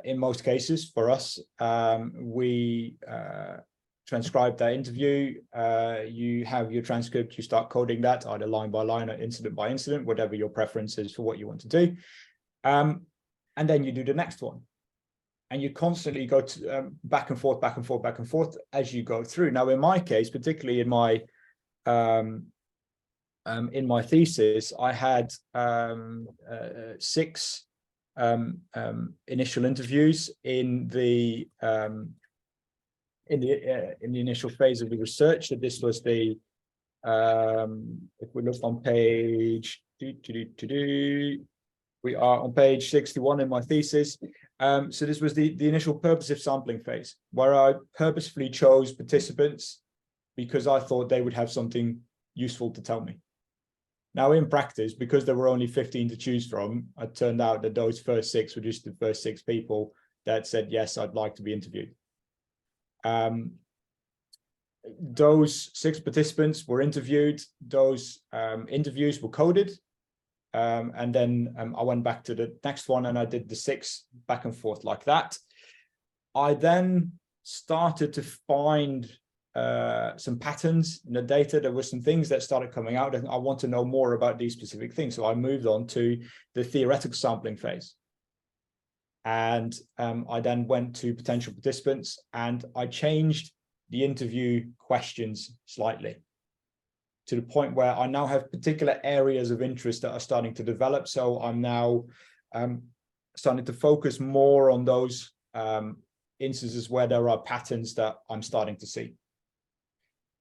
in most cases for us, we transcribe that interview. You have your transcript, you start coding that either line by line or incident by incident, whatever your preference is for what you want to do. And then you do the next one. And you constantly go to back and forth, back and forth, back and forth as you go through. Now, in my case, particularly in my thesis, I had 6 initial interviews in the initial phase of the research. So this was the if we look on page we are on page 61 in my thesis. So this was the initial purposive sampling phase, where I purposefully chose participants because I thought they would have something useful to tell me. Now, in practice, because there were only 15 to choose from, it turned out that those first 6 were just the first 6 people that said, yes, I'd like to be interviewed. Those 6 participants were interviewed. Those interviews were coded. And then I went back to the next one and I did the 6 back and forth like that. I then started to find some patterns in the data. There were some things that started coming out, and I want to know more about these specific things. So I moved on to the theoretical sampling phase. And I then went to potential participants, and I changed the interview questions slightly to the point where I now have particular areas of interest that are starting to develop. So I'm now starting to focus more on those instances where there are patterns that I'm starting to see.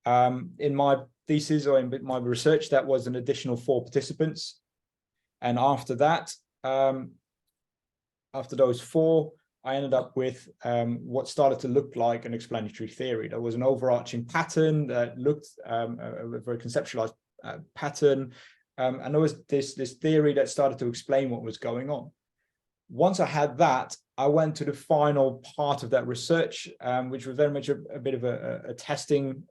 In my thesis, or in my research, that was an additional 4 participants. And after that, after those 4, I ended up with what started to look like an explanatory theory. There was an overarching pattern that looked a very conceptualized pattern. And there was this theory that started to explain what was going on. Once I had that, I went to the final part of that research, which was very much a bit of a testing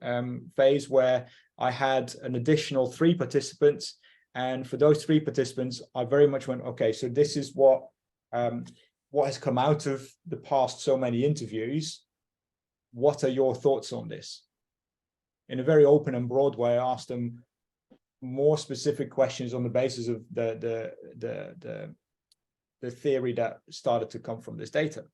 phase, where I had an additional 3 participants. And for those 3 participants, I very much went, okay, so this is what has come out of the past so many interviews. What are your thoughts on this? In a very open and broad way, I asked them more specific questions on the basis of the theory that started to come from this data.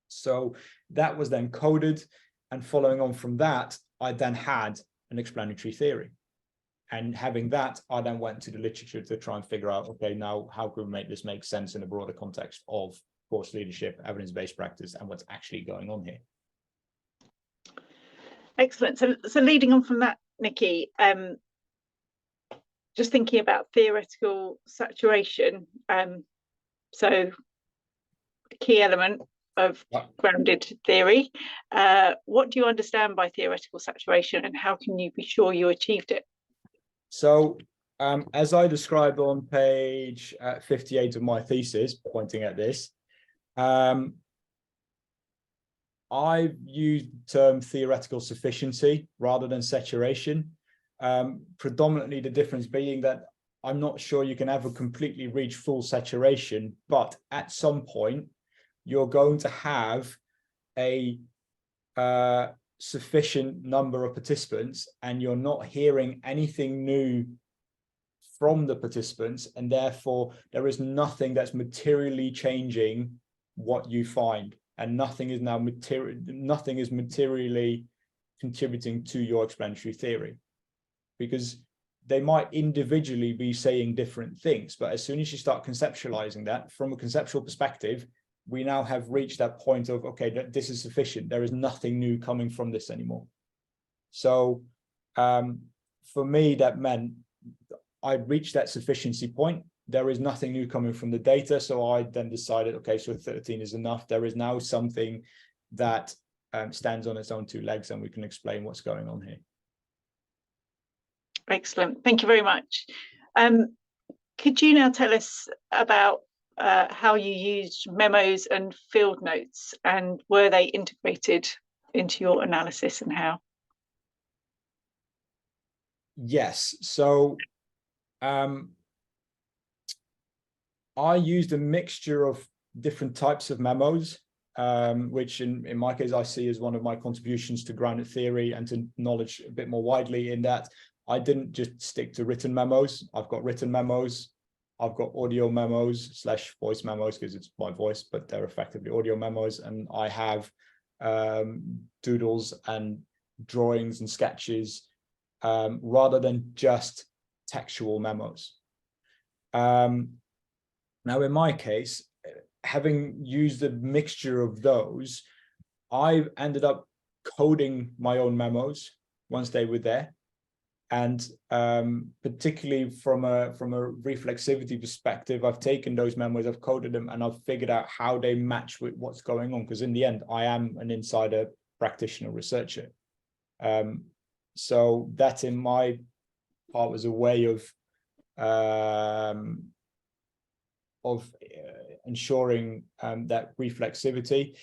So that was then coded, and following on from that, I then had an explanatory theory. And having that, I then went to the literature to try and figure out, okay, now how can we make this make sense in a broader context of course leadership, evidence-based practice, and what's actually going on here. Excellent. So leading on from that, Nikki, just thinking about theoretical saturation. So the key element of grounded theory. What do you understand by theoretical saturation, and how can you be sure you achieved it? So as I described on page 58 of my thesis, pointing at this, I've used the term theoretical sufficiency rather than saturation. Predominantly the difference being that I'm not sure you can ever completely reach full saturation, but at some point you're going to have a sufficient number of participants, and you're not hearing anything new from the participants, and therefore there is nothing that's materially changing what you find, and nothing is materially contributing to your explanatory theory, because they might individually be saying different things, but as soon as you start conceptualizing that from a conceptual perspective, we now have reached that point of, okay, this is sufficient. There is nothing new coming from this anymore. So for me, that meant I reached that sufficiency point. There is nothing new coming from the data. So I then decided, okay, so 13 is enough. There is now something that stands on its own two legs, and we can explain what's going on here. Excellent. Thank you very much. Could you now tell us about how you used memos and field notes, and were they integrated into your analysis, and how? Yes. So I used a mixture of different types of memos, which in my case, I see as one of my contributions to grounded theory and to knowledge a bit more widely, in that I didn't just stick to written memos. I've got written memos. I've got audio memos / voice memos, because it's my voice, but they're effectively audio memos. And I have doodles and drawings and sketches, rather than just textual memos. Now, in my case, having used a mixture of those, I ended up coding my own memos once they were there. And particularly from a reflexivity perspective, I've taken those memos, I've coded them, and I've figured out how they match with what's going on. Because in the end, I am an insider practitioner researcher. So that, in my part, was a way of ensuring that reflexivity.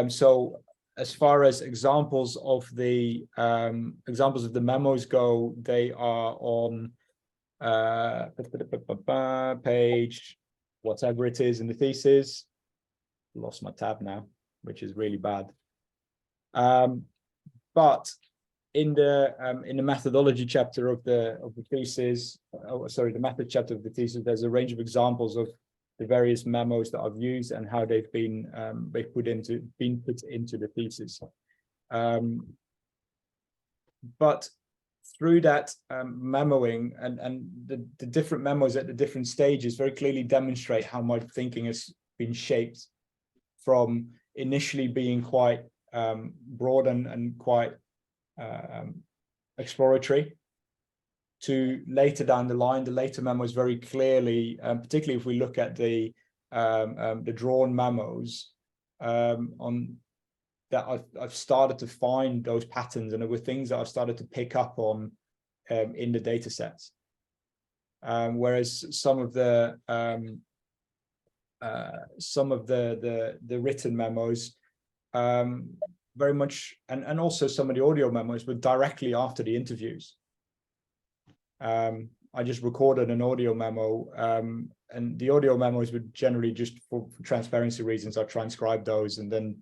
So as far as examples of the memos go, they are on page whatever it is in the thesis. Lost my tab now, which is really bad. But in the methodology chapter of the thesis, the method chapter of the thesis, there's a range of examples of the various memos that I've used and how they've been put into the thesis. But through that memoing and the different memos at the different stages very clearly demonstrate how my thinking has been shaped from initially being quite broad and quite exploratory, to later down the line. The later memos very clearly, particularly if we look at the drawn memos, on that I've started to find those patterns, and there were things that I've started to pick up on in the data sets. Whereas some of the written memos, very much, and also some of the audio memos, were directly after the interviews. I just recorded an audio memo, and the audio memos would generally, just for transparency reasons, I transcribe those and then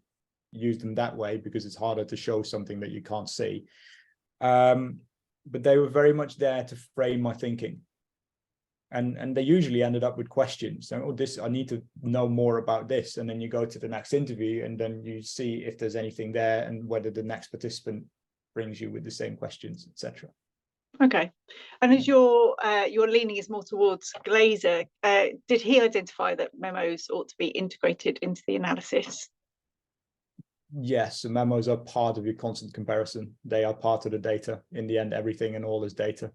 use them that way, because it's harder to show something that you can't see. But they were very much there to frame my thinking. And they usually ended up with questions. So, this, I need to know more about this. And then you go to the next interview, and then you see if there's anything there, and whether the next participant brings you with the same questions, etc. Okay. And as your leaning is more towards Glaser, did he identify that memos ought to be integrated into the analysis? Yes, the memos are part of your constant comparison. They are part of the data. In the end, everything and all is data,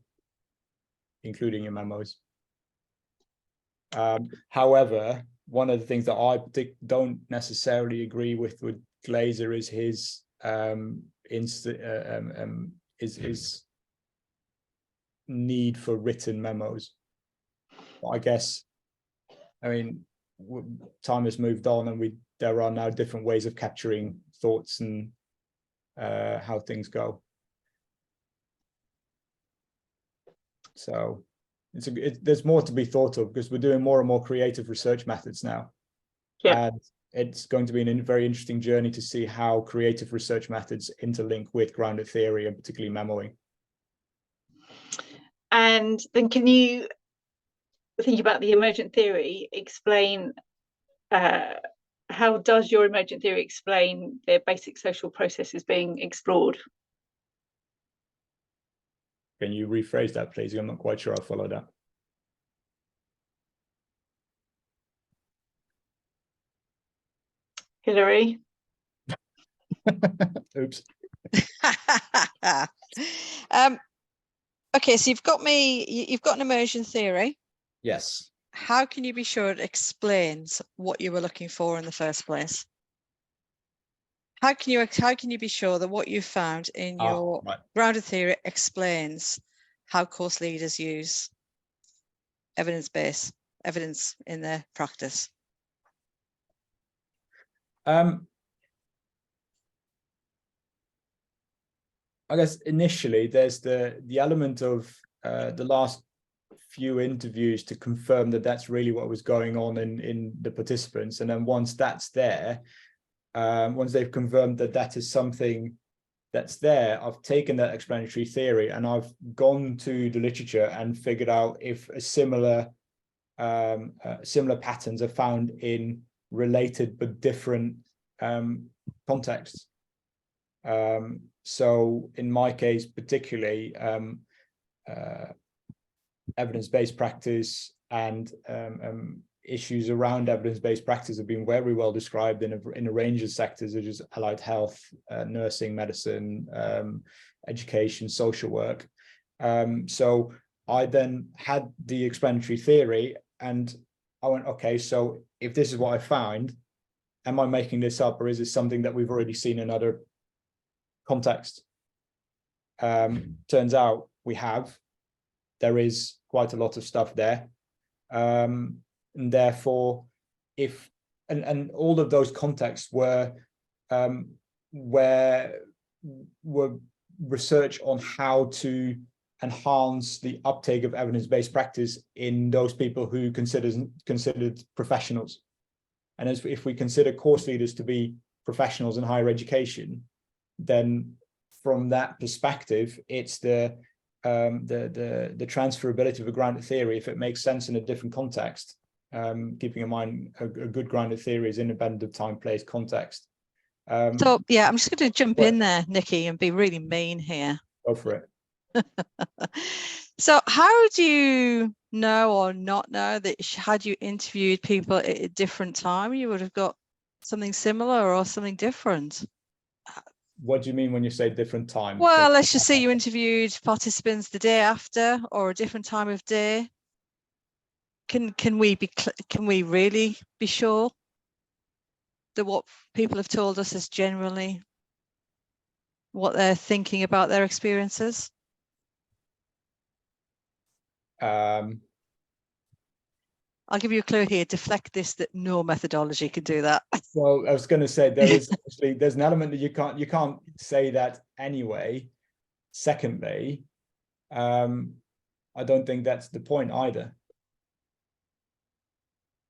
including your memos. However, one of the things that I don't necessarily agree with Glaser is his need for written memos. I guess, I mean, time has moved on, and there are now different ways of capturing thoughts and how things go. So there's more to be thought of, because we're doing more and more creative research methods now. Yeah. And it's going to be a very interesting journey to see how creative research methods interlink with grounded theory, and particularly memoing. And then, can you think about the emergent theory, explain how does your emergent theory explain the basic social processes being explored? Can you rephrase that, please? I'm not quite sure I follow that. Hilary? Oops. Okay, so you've got an immersion theory. Yes. How can you be sure it explains what you were looking for in the first place? How can you be sure that what you found in your grounded theory explains how course leaders use evidence in their practice? I guess initially there's the element of the last few interviews to confirm that that's really what was going on in the participants, and then once that's there, once they've confirmed that that is something that's there, I've taken that explanatory theory and I've gone to the literature and figured out if similar patterns are found in related but different contexts. So in my case, particularly, evidence-based practice and issues around evidence-based practice have been very well described in a range of sectors, such as allied health, nursing, medicine, education, social work. So I then had the explanatory theory and I went, okay, so if this is what I find, am I making this up, or is it something that we've already seen in other contexts? Turns out we have. There is quite a lot of stuff there. And therefore, and all of those contexts were research on how to enhance the uptake of evidence-based practice in those people who considered professionals. And if we consider course leaders to be professionals in higher education, then from that perspective, it's the transferability of a grounded theory, if it makes sense in a different context, keeping in mind a good grounded theory is independent of time, place, context. So yeah, I'm just going to jump in there, Nikki, and be really mean here. Go for it. So how do you know or not know that had you interviewed people at a different time, you would have got something similar or something different? What do you mean when you say different time? Well, let's just say you interviewed participants the day after or a different time of day. Can we really be sure that what people have told us is generally what they're thinking about their experiences? I'll give you a clue here. Deflect this, that no methodology can do that. Well, I was going to say there's an element that you can't say that anyway. Secondly, I don't think that's the point either.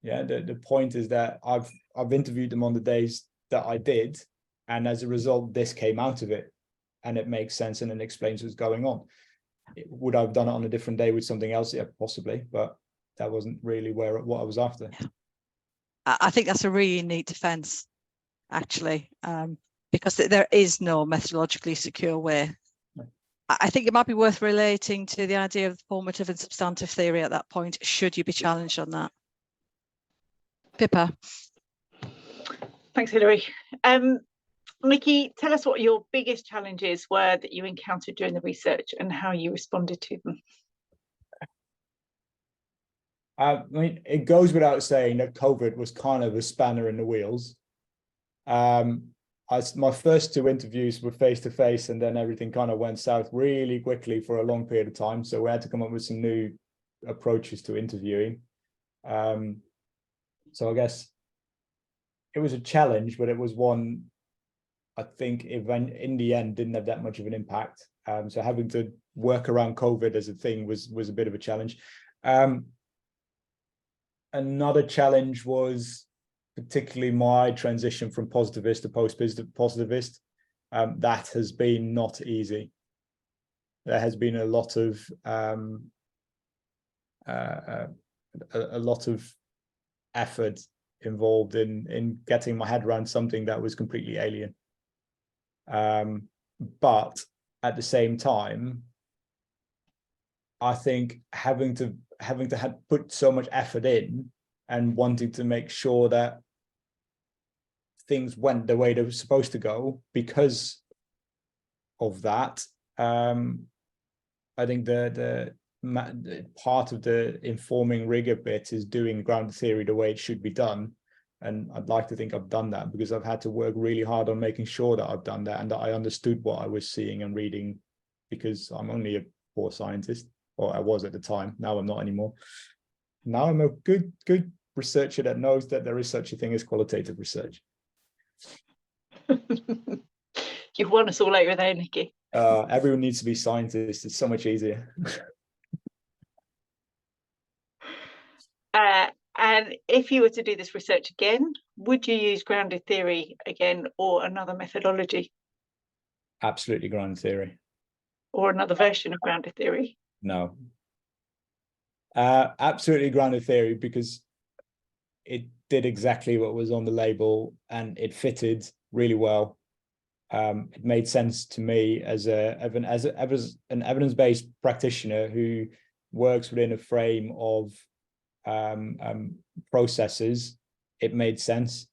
Yeah, the point is that I've interviewed them on the days that I did, and as a result, this came out of it, and it makes sense and it explains what's going on. Would I have done it on a different day with something else? Yeah, possibly, but that wasn't really what I was after. Yeah. I think that's a really neat defense, actually, because there is no methodologically secure way. No. I think it might be worth relating to the idea of the formative and substantive theory at that point, should you be challenged on that. Pippa. Thanks, Hilary. Nikki, tell us what your biggest challenges were that you encountered during the research and how you responded to them. I mean, it goes without saying that COVID was kind of a spanner in the wheels. My first two interviews were face-to-face, and then everything kind of went south really quickly for a long period of time. So we had to come up with some new approaches to interviewing. So I guess it was a challenge, but it was one I think in the end didn't have that much of an impact. So having to work around COVID as a thing was a bit of a challenge. Another challenge was particularly my transition from positivist to post-positivist. That has been not easy. There has been a lot of effort involved in getting my head around something that was completely alien. But at the same time, I think having to put so much effort in and wanting to make sure that things went the way they were supposed to go because of that, I think the part of the informing rigor bit is doing grounded theory the way it should be done. And I'd like to think I've done that, because I've had to work really hard on making sure that I've done that and that I understood what I was seeing and reading, because I'm only a poor scientist, or I was at the time. Now I'm not anymore. Now I'm a good researcher that knows that there is such a thing as qualitative research. You've won us all over there, Nikki. Everyone needs to be scientists. It's so much easier. And if you were to do this research again, would you use grounded theory again, or another methodology? Absolutely grounded theory. Or another version of grounded theory? No. Absolutely grounded theory, because it did exactly what was on the label and it fitted really well. It made sense to me as an evidence-based practitioner who works within a frame of processes. It made sense.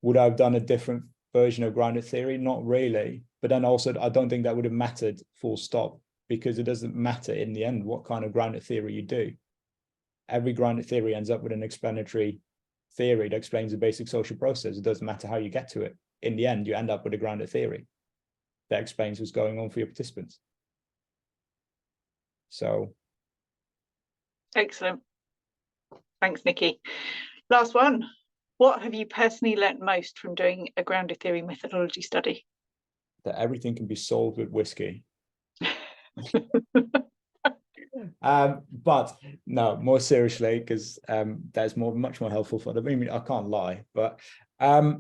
Would I have done a different version of grounded theory? Not really. But then also, I don't think that would have mattered, full stop, because it doesn't matter in the end what kind of grounded theory you do. Every grounded theory ends up with an explanatory theory that explains the basic social process. It doesn't matter how you get to it. In the end, you end up with a grounded theory that explains what's going on for your participants. So. Excellent. Thanks, Nikki. Last one. What have you personally learnt most from doing a grounded theory methodology study? That everything can be solved with whiskey. But no, more seriously, because that's much more helpful for them. I mean, I can't lie, but I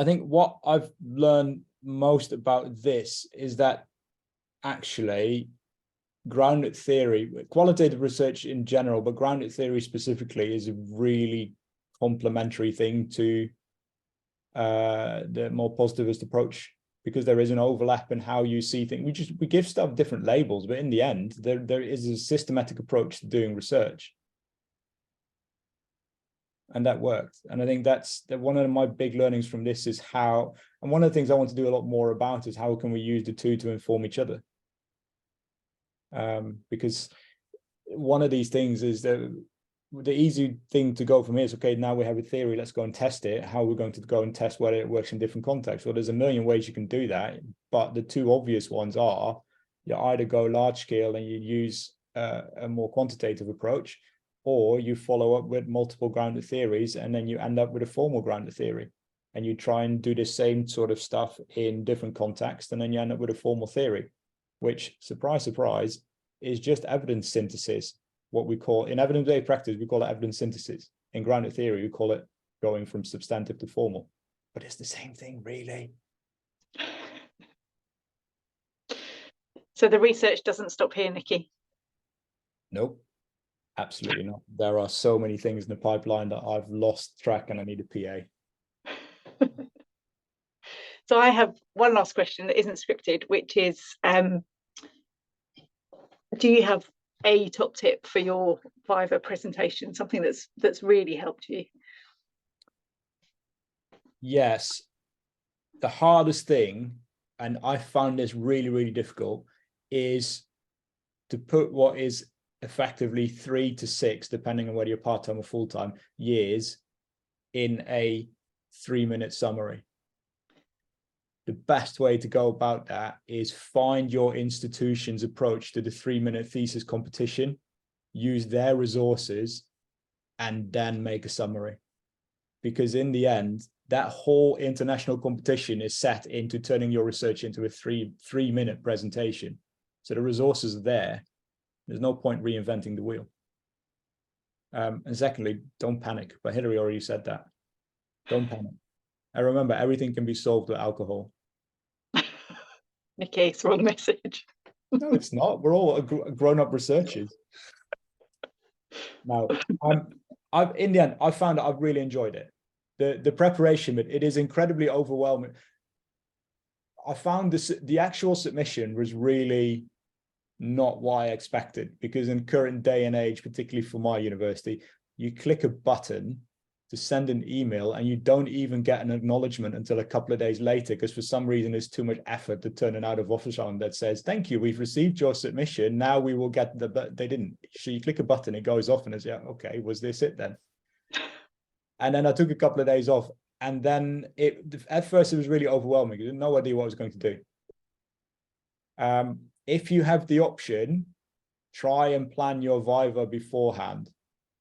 think what I've learned most about this is that actually grounded theory, qualitative research in general, but grounded theory specifically, is a really complementary thing to the more positivist approach, because there is an overlap in how you see things. We give stuff different labels, but in the end, there is a systematic approach to doing research. And that worked. And I think that's one of my big learnings from this is how, and one of the things I want to do a lot more about is how can we use the two to inform each other? Because one of these things is that the easy thing to go from here is, okay, now we have a theory, let's go and test it. How are we going to go and test whether it works in different contexts? Well, there's a million ways you can do that, but the two obvious ones are you either go large scale and you use a more quantitative approach, or you follow up with multiple grounded theories and then you end up with a formal grounded theory, and you try and do the same sort of stuff in different contexts, and then you end up with a formal theory, which, surprise, surprise, is just evidence synthesis. What we call in evidence-based practice, we call it evidence synthesis. In grounded theory, we call it going from substantive to formal, but it's the same thing, really. So the research doesn't stop here, Nikki? Nope, absolutely not. There are so many things in the pipeline that I've lost track and I need a PA. So I have one last question that isn't scripted, which is, do you have a top tip for your Viva presentation, something that's really helped you? Yes. The hardest thing, and I found this really, really difficult, is to put what is effectively 3 to 6, depending on whether you're part-time or full-time, years in a 3-minute summary. The best way to go about that is find your institution's approach to the 3-minute thesis competition, use their resources, and then make a summary. Because in the end, that whole international competition is set into turning your research into a three-minute presentation. So the resources are there. There's no point reinventing the wheel. And secondly, don't panic. But Hilary already said that. Don't panic. And remember, everything can be solved with alcohol. Nikki, it's the wrong message. No, it's not. We're all grown-up researchers. Now, in the end, I found that I've really enjoyed it. The preparation, but it is incredibly overwhelming. I found the actual submission was really not what I expected, because in current day and age, particularly for my university, you click a button to send an email and you don't even get an acknowledgement until a couple of days later, because for some reason it's too much effort to turn an out of office on that says, thank you, we've received your submission. Now we will get but they didn't. So you click a button, it goes off and it's, yeah, okay, was this it then? And then I took a couple of days off, and then at first it was really overwhelming. I had no idea what I was going to do. If you have the option, try and plan your viva beforehand.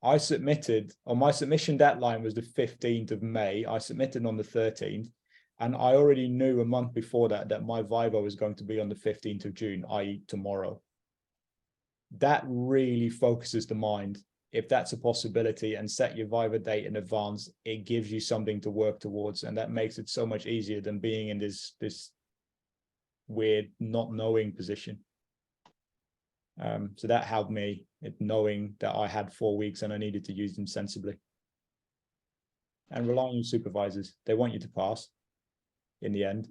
I submitted, my submission deadline was the 15th of May. I submitted on the 13th, and I already knew a month before that my viva was going to be on the 15th of June, i.e. tomorrow. That really focuses the mind. If that's a possibility, and set your viva date in advance, it gives you something to work towards, and that makes it so much easier than being in this weird not knowing position. So that helped me, knowing that I had 4 weeks and I needed to use them sensibly. And rely on your supervisors. They want you to pass in the end.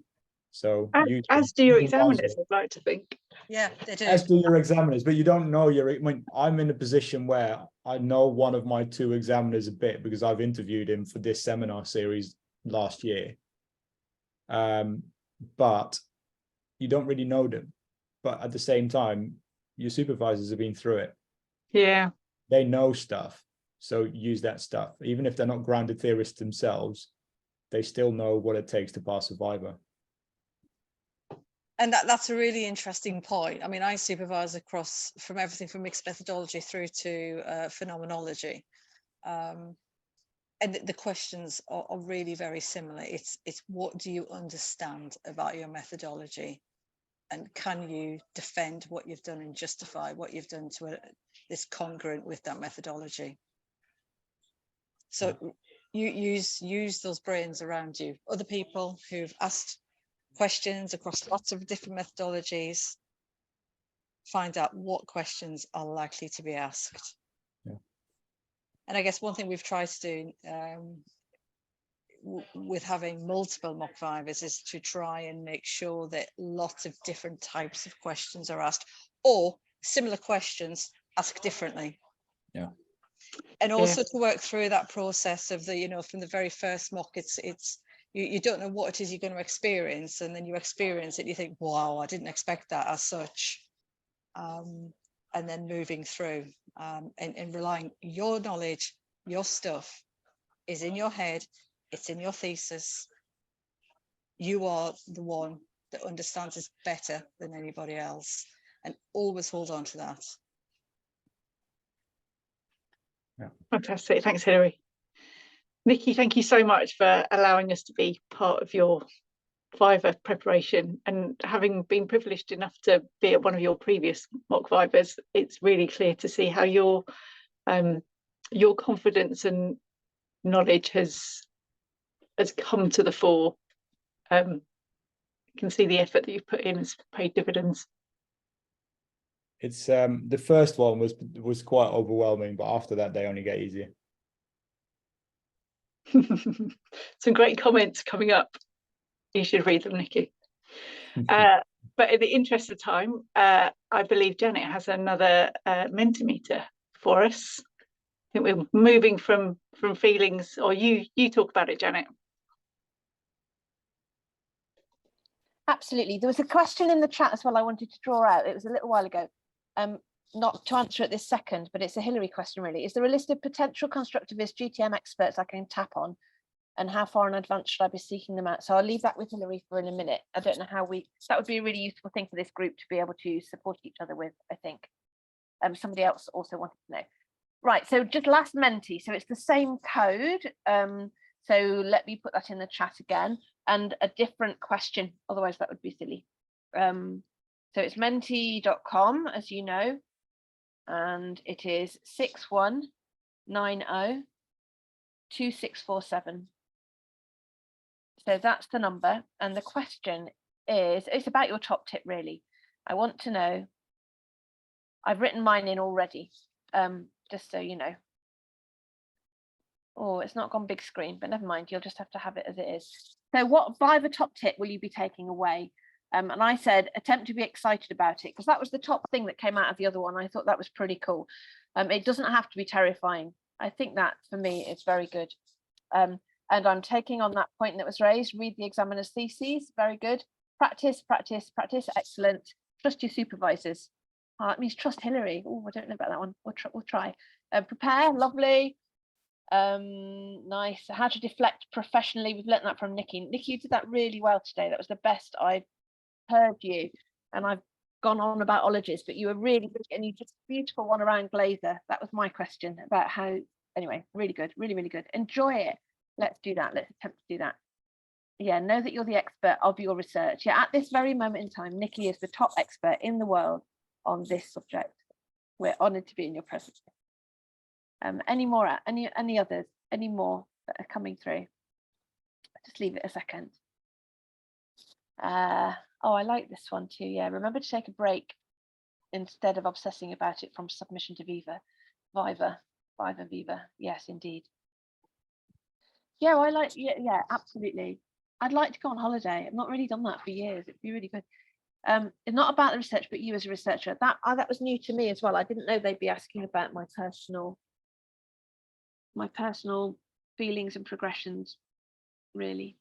So as do your examiners, I'd like to think. Yeah, they do. As do your examiners, but you don't know I mean, I'm in a position where I know one of my 2 examiners a bit because I've interviewed him for this seminar series last year. But you don't really know them. But at the same time, your supervisors have been through it. Yeah. They know stuff. So use that stuff. Even if they're not grounded theorists themselves, they still know what it takes to pass a viva. And that's a really interesting point. I mean, I supervise across from everything from mixed methodology through to phenomenology. And the questions are really very similar. It's what do you understand about your methodology? And can you defend what you've done and justify what you've done to this congruent with that methodology? So you use those brains around you. Other people who've asked questions across lots of different methodologies, find out what questions are likely to be asked. Yeah. And I guess one thing we've tried to do with having multiple mock vivas is to try and make sure that lots of different types of questions are asked, or similar questions asked differently. Yeah. And also to work through that process of the, from the very first mock, it's you don't know what it is you're going to experience, and then you experience it, you think, wow, I didn't expect that as such. And then moving through and relying your knowledge, your stuff is in your head, it's in your thesis. You are the one that understands this better than anybody else, and always hold on to that. Yeah. Fantastic. Thanks, Hilary. Nikki, thank you so much for allowing us to be part of your viva preparation, and having been privileged enough to be at one of your previous mock vivas, it's really clear to see how your confidence and knowledge has come to the fore. You can see the effort that you've put in has paid dividends. It's the first one was quite overwhelming, but after that they only get easier. Some great comments coming up. You should read them, Nikki. But in the interest of time, I believe Janet has another Mentimeter for us. I think we're moving from feelings, or you talk about it, Janet. Absolutely. There was a question in the chat as well I wanted to draw out. It was a little while ago. Not to answer it this second, but it's a Hilary question really. Is there a list of potential constructivist GTM experts I can tap on? And how far in advance should I be seeking them out? So I'll leave that with Hilary for in a minute. I don't know how that would be a really useful thing for this group to be able to support each other with, I think. Somebody else also wanted to know. Right, so just last Menti. So it's the same code. So let me put that in the chat again, and a different question, otherwise that would be silly. So it's menti.com, as you know, and it is 61902647. So that's the number, and the question is, it's about your top tip really. I want to know, I've written mine in already, just so you know. Oh, it's not gone big screen, but never mind, you'll just have to have it as it is. So what viva top tip will you be taking away? And I said, attempt to be excited about it, because that was the top thing that came out of the other one. I thought that was pretty cool. It doesn't have to be terrifying. I think that for me is very good. And I'm taking on that point that was raised. Read the examiner's theses. Very good. Practice, practice, practice. Excellent. Trust your supervisors. That means trust Hilary. Oh, I don't know about that one. We'll try. Prepare. Lovely. Nice. How to deflect professionally. We've learnt that from Nikki. Nikki, you did that really well today. That was the best I've heard you. And I've gone on about ologies, but you were really good, and you did a beautiful one around Glazer. That was my question about how. Anyway, really good, really, really good. Enjoy it. Let's do that. Let's attempt to do that. Yeah, know that you're the expert of your research. Yeah, at this very moment in time, Nikki is the top expert in the world on this subject. We're honoured to be in your presence. Any more? Any others? Any more that are coming through? Just leave it a second. Oh, I like this one too. Yeah, remember to take a break instead of obsessing about it from submission to viva. Viva. Yes, indeed. Yeah, I like. Yeah, absolutely. I'd like to go on holiday. I've not really done that for years. It'd be really good. It's not about the research, but you as a researcher. That was new to me as well. I didn't know they'd be asking about my personal feelings and progressions, really.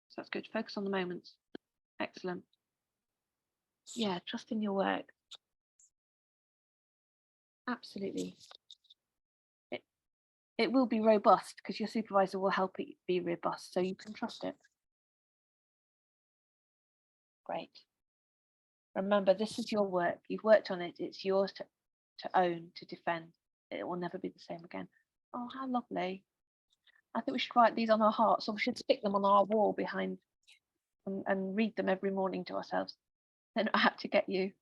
So that's good. Focus on the moments. Excellent. Yeah, trust in your work. Absolutely. It will be robust because your supervisor will help it be robust, so you can trust it. Great. Remember, this is your work. You've worked on it. It's yours to own, to defend. It will never be the same again. Oh, how lovely. I think we should write these on our hearts, or we should stick them on our wall behind and read them every morning to ourselves. Then I have to get you.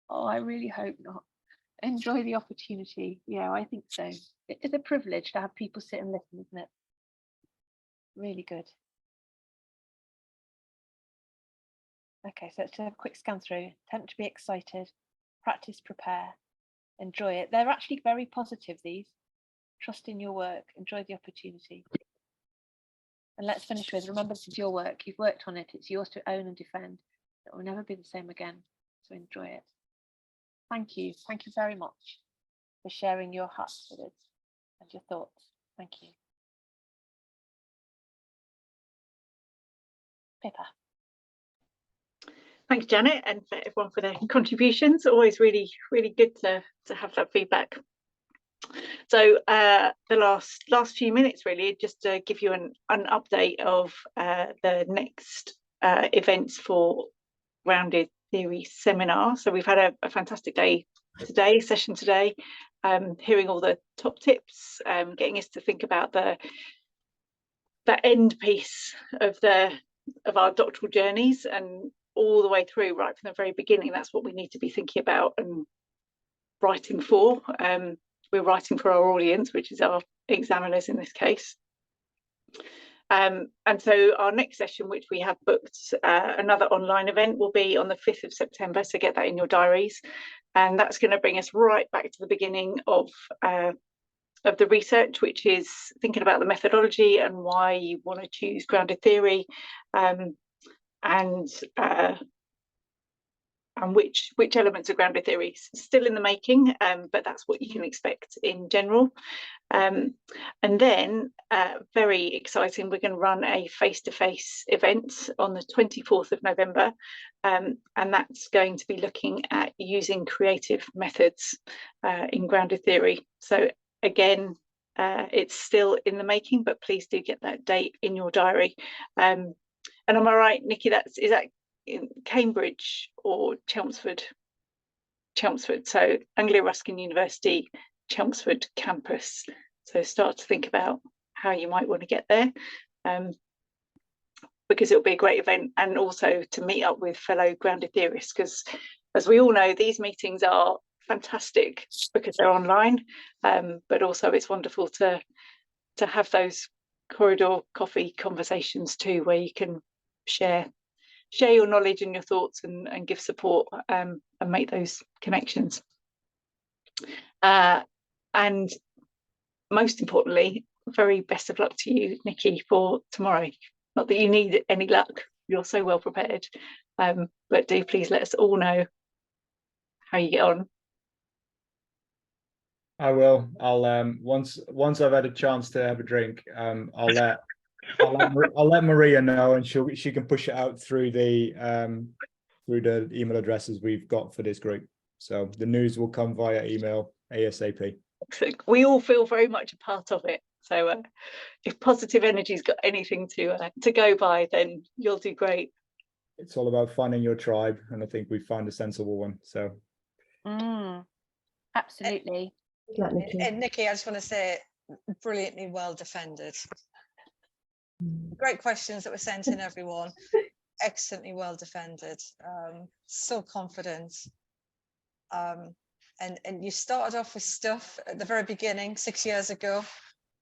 Oh, I really hope not. Enjoy the opportunity. Yeah, I think so. It is a privilege to have people sit and listen, isn't it? Really good. Okay, so let's have a quick scan through. Attempt to be excited. Practice, prepare. Enjoy it. They're actually very positive, these. Trust in your work. Enjoy the opportunity. And let's finish with, remember, this is your work. You've worked on it. It's yours to own and defend. It will never be the same again. So enjoy it. Thank you. Thank you very much for sharing your hearts with us and your thoughts. Thank you. Pippa. Thanks, Janet, and for everyone for their contributions. Always really, really good to have that feedback. So the last few minutes, really, just to give you an update of the next events for Grounded Theory Seminar. So we've had a fantastic session today, hearing all the top tips, getting us to think about the end piece of our doctoral journeys, and all the way through, right from the very beginning. That's what we need to be thinking about and writing for. We're writing for our audience, which is our examiners in this case. And so our next session, which we have booked, another online event, will be on the 5th of September. So get that in your diaries. And that's going to bring us right back to the beginning of the research, which is thinking about the methodology and why you want to choose grounded theory, and which elements of grounded theory still in the making, but that's what you can expect in general. And then, very exciting, we're going to run a face-to-face event on the 24th of November, and that's going to be looking at using creative methods in grounded theory. So again, it's still in the making, but please do get that date in your diary. And am I right, Nikki, is that in Cambridge or Chelmsford? Chelmsford, so Anglia Ruskin University, Chelmsford campus. So start to think about how you might want to get there, because it'll be a great event, and also to meet up with fellow grounded theorists, because as we all know, these meetings are fantastic because they're online, but also it's wonderful to have those corridor coffee conversations too, where you can share your knowledge and your thoughts and give support, and make those connections. And most importantly, very best of luck to you, Nikki, for tomorrow. Not that you need any luck, you're so well prepared, but do please let us all know how you get on. I will. I'll once I've had a chance to have a drink, I'll let Maria know, and she can push it out through the email addresses we've got for this group. So the news will come via email ASAP. We all feel very much a part of it. So if Positive Energy's got anything to go by, then you'll do great. It's all about finding your tribe, and I think we've found a sensible one. So absolutely. And Nikki, I just want to say, brilliantly well defended. Great questions that were sent in, everyone. Excellently well defended. So confident. And you started off with stuff at the very beginning, 6 years ago.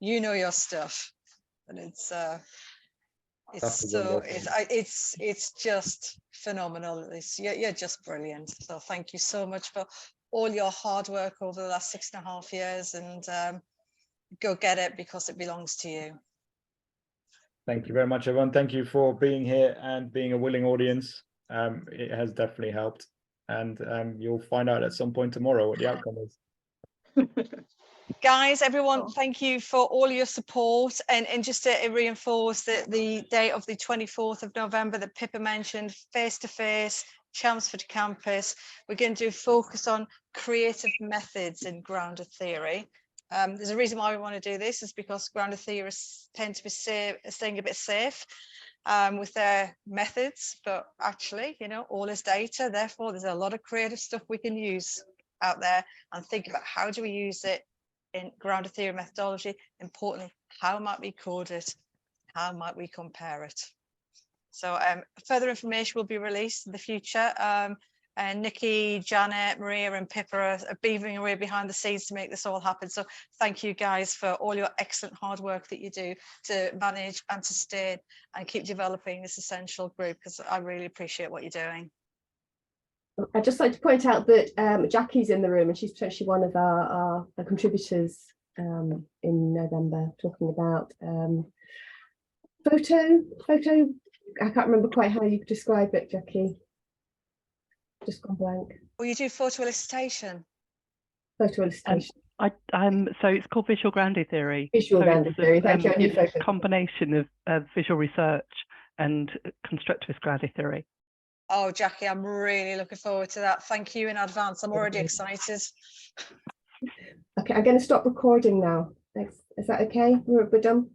You know your stuff, and it's just phenomenal. You're just brilliant. So thank you so much for all your hard work over the last 6.5 years, and go get it, because it belongs to you. Thank you very much, everyone. Thank you for being here and being a willing audience. It has definitely helped, and you'll find out at some point tomorrow what the outcome is. Guys, everyone, thank you for all your support, and just to reinforce that the date of the 24th of November that Pippa mentioned, face-to-face, Chelmsford campus, we're going to focus on creative methods in grounded theory. There's a reason why we want to do this, is because grounded theorists tend to be staying a bit safe with their methods, but actually, you know, all is data. Therefore, there's a lot of creative stuff we can use out there, and think about how do we use it in grounded theory methodology. Importantly, how might we code it? How might we compare it? So further information will be released in the future. And Nikki, Janet, Maria and Pippa are beavering away behind the scenes to make this all happen. So thank you guys for all your excellent hard work that you do to manage and sustain and keep developing this essential group, because I really appreciate what you're doing. I'd just like to point out that Jackie's in the room, and she's potentially one of our contributors in November, talking about photo. I can't remember quite how you describe it, Jackie. Just gone blank. Well, you do photo elicitation. Photo elicitation. So it's called visual grounded theory. Visual grounded theory. Thank you. It's a combination of visual research and constructivist grounded theory. Oh, Jackie, I'm really looking forward to that. Thank you in advance. I'm already excited. Okay, I'm going to stop recording now. Thanks. Is that okay? We're done?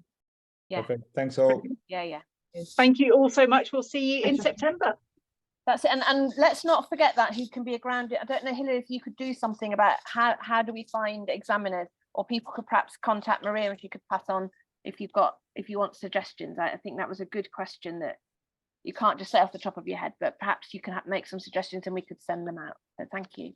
Yeah. Okay. Thanks all. Yeah. Thank you all so much. We'll see you in September. That's it. And let's not forget that who can be a grounded. I don't know, Hilary, if you could do something about how do we find examiners, or people could perhaps contact Maria if you could pass on if you want suggestions. I think that was a good question that you can't just say off the top of your head, but perhaps you can make some suggestions and we could send them out. So thank you.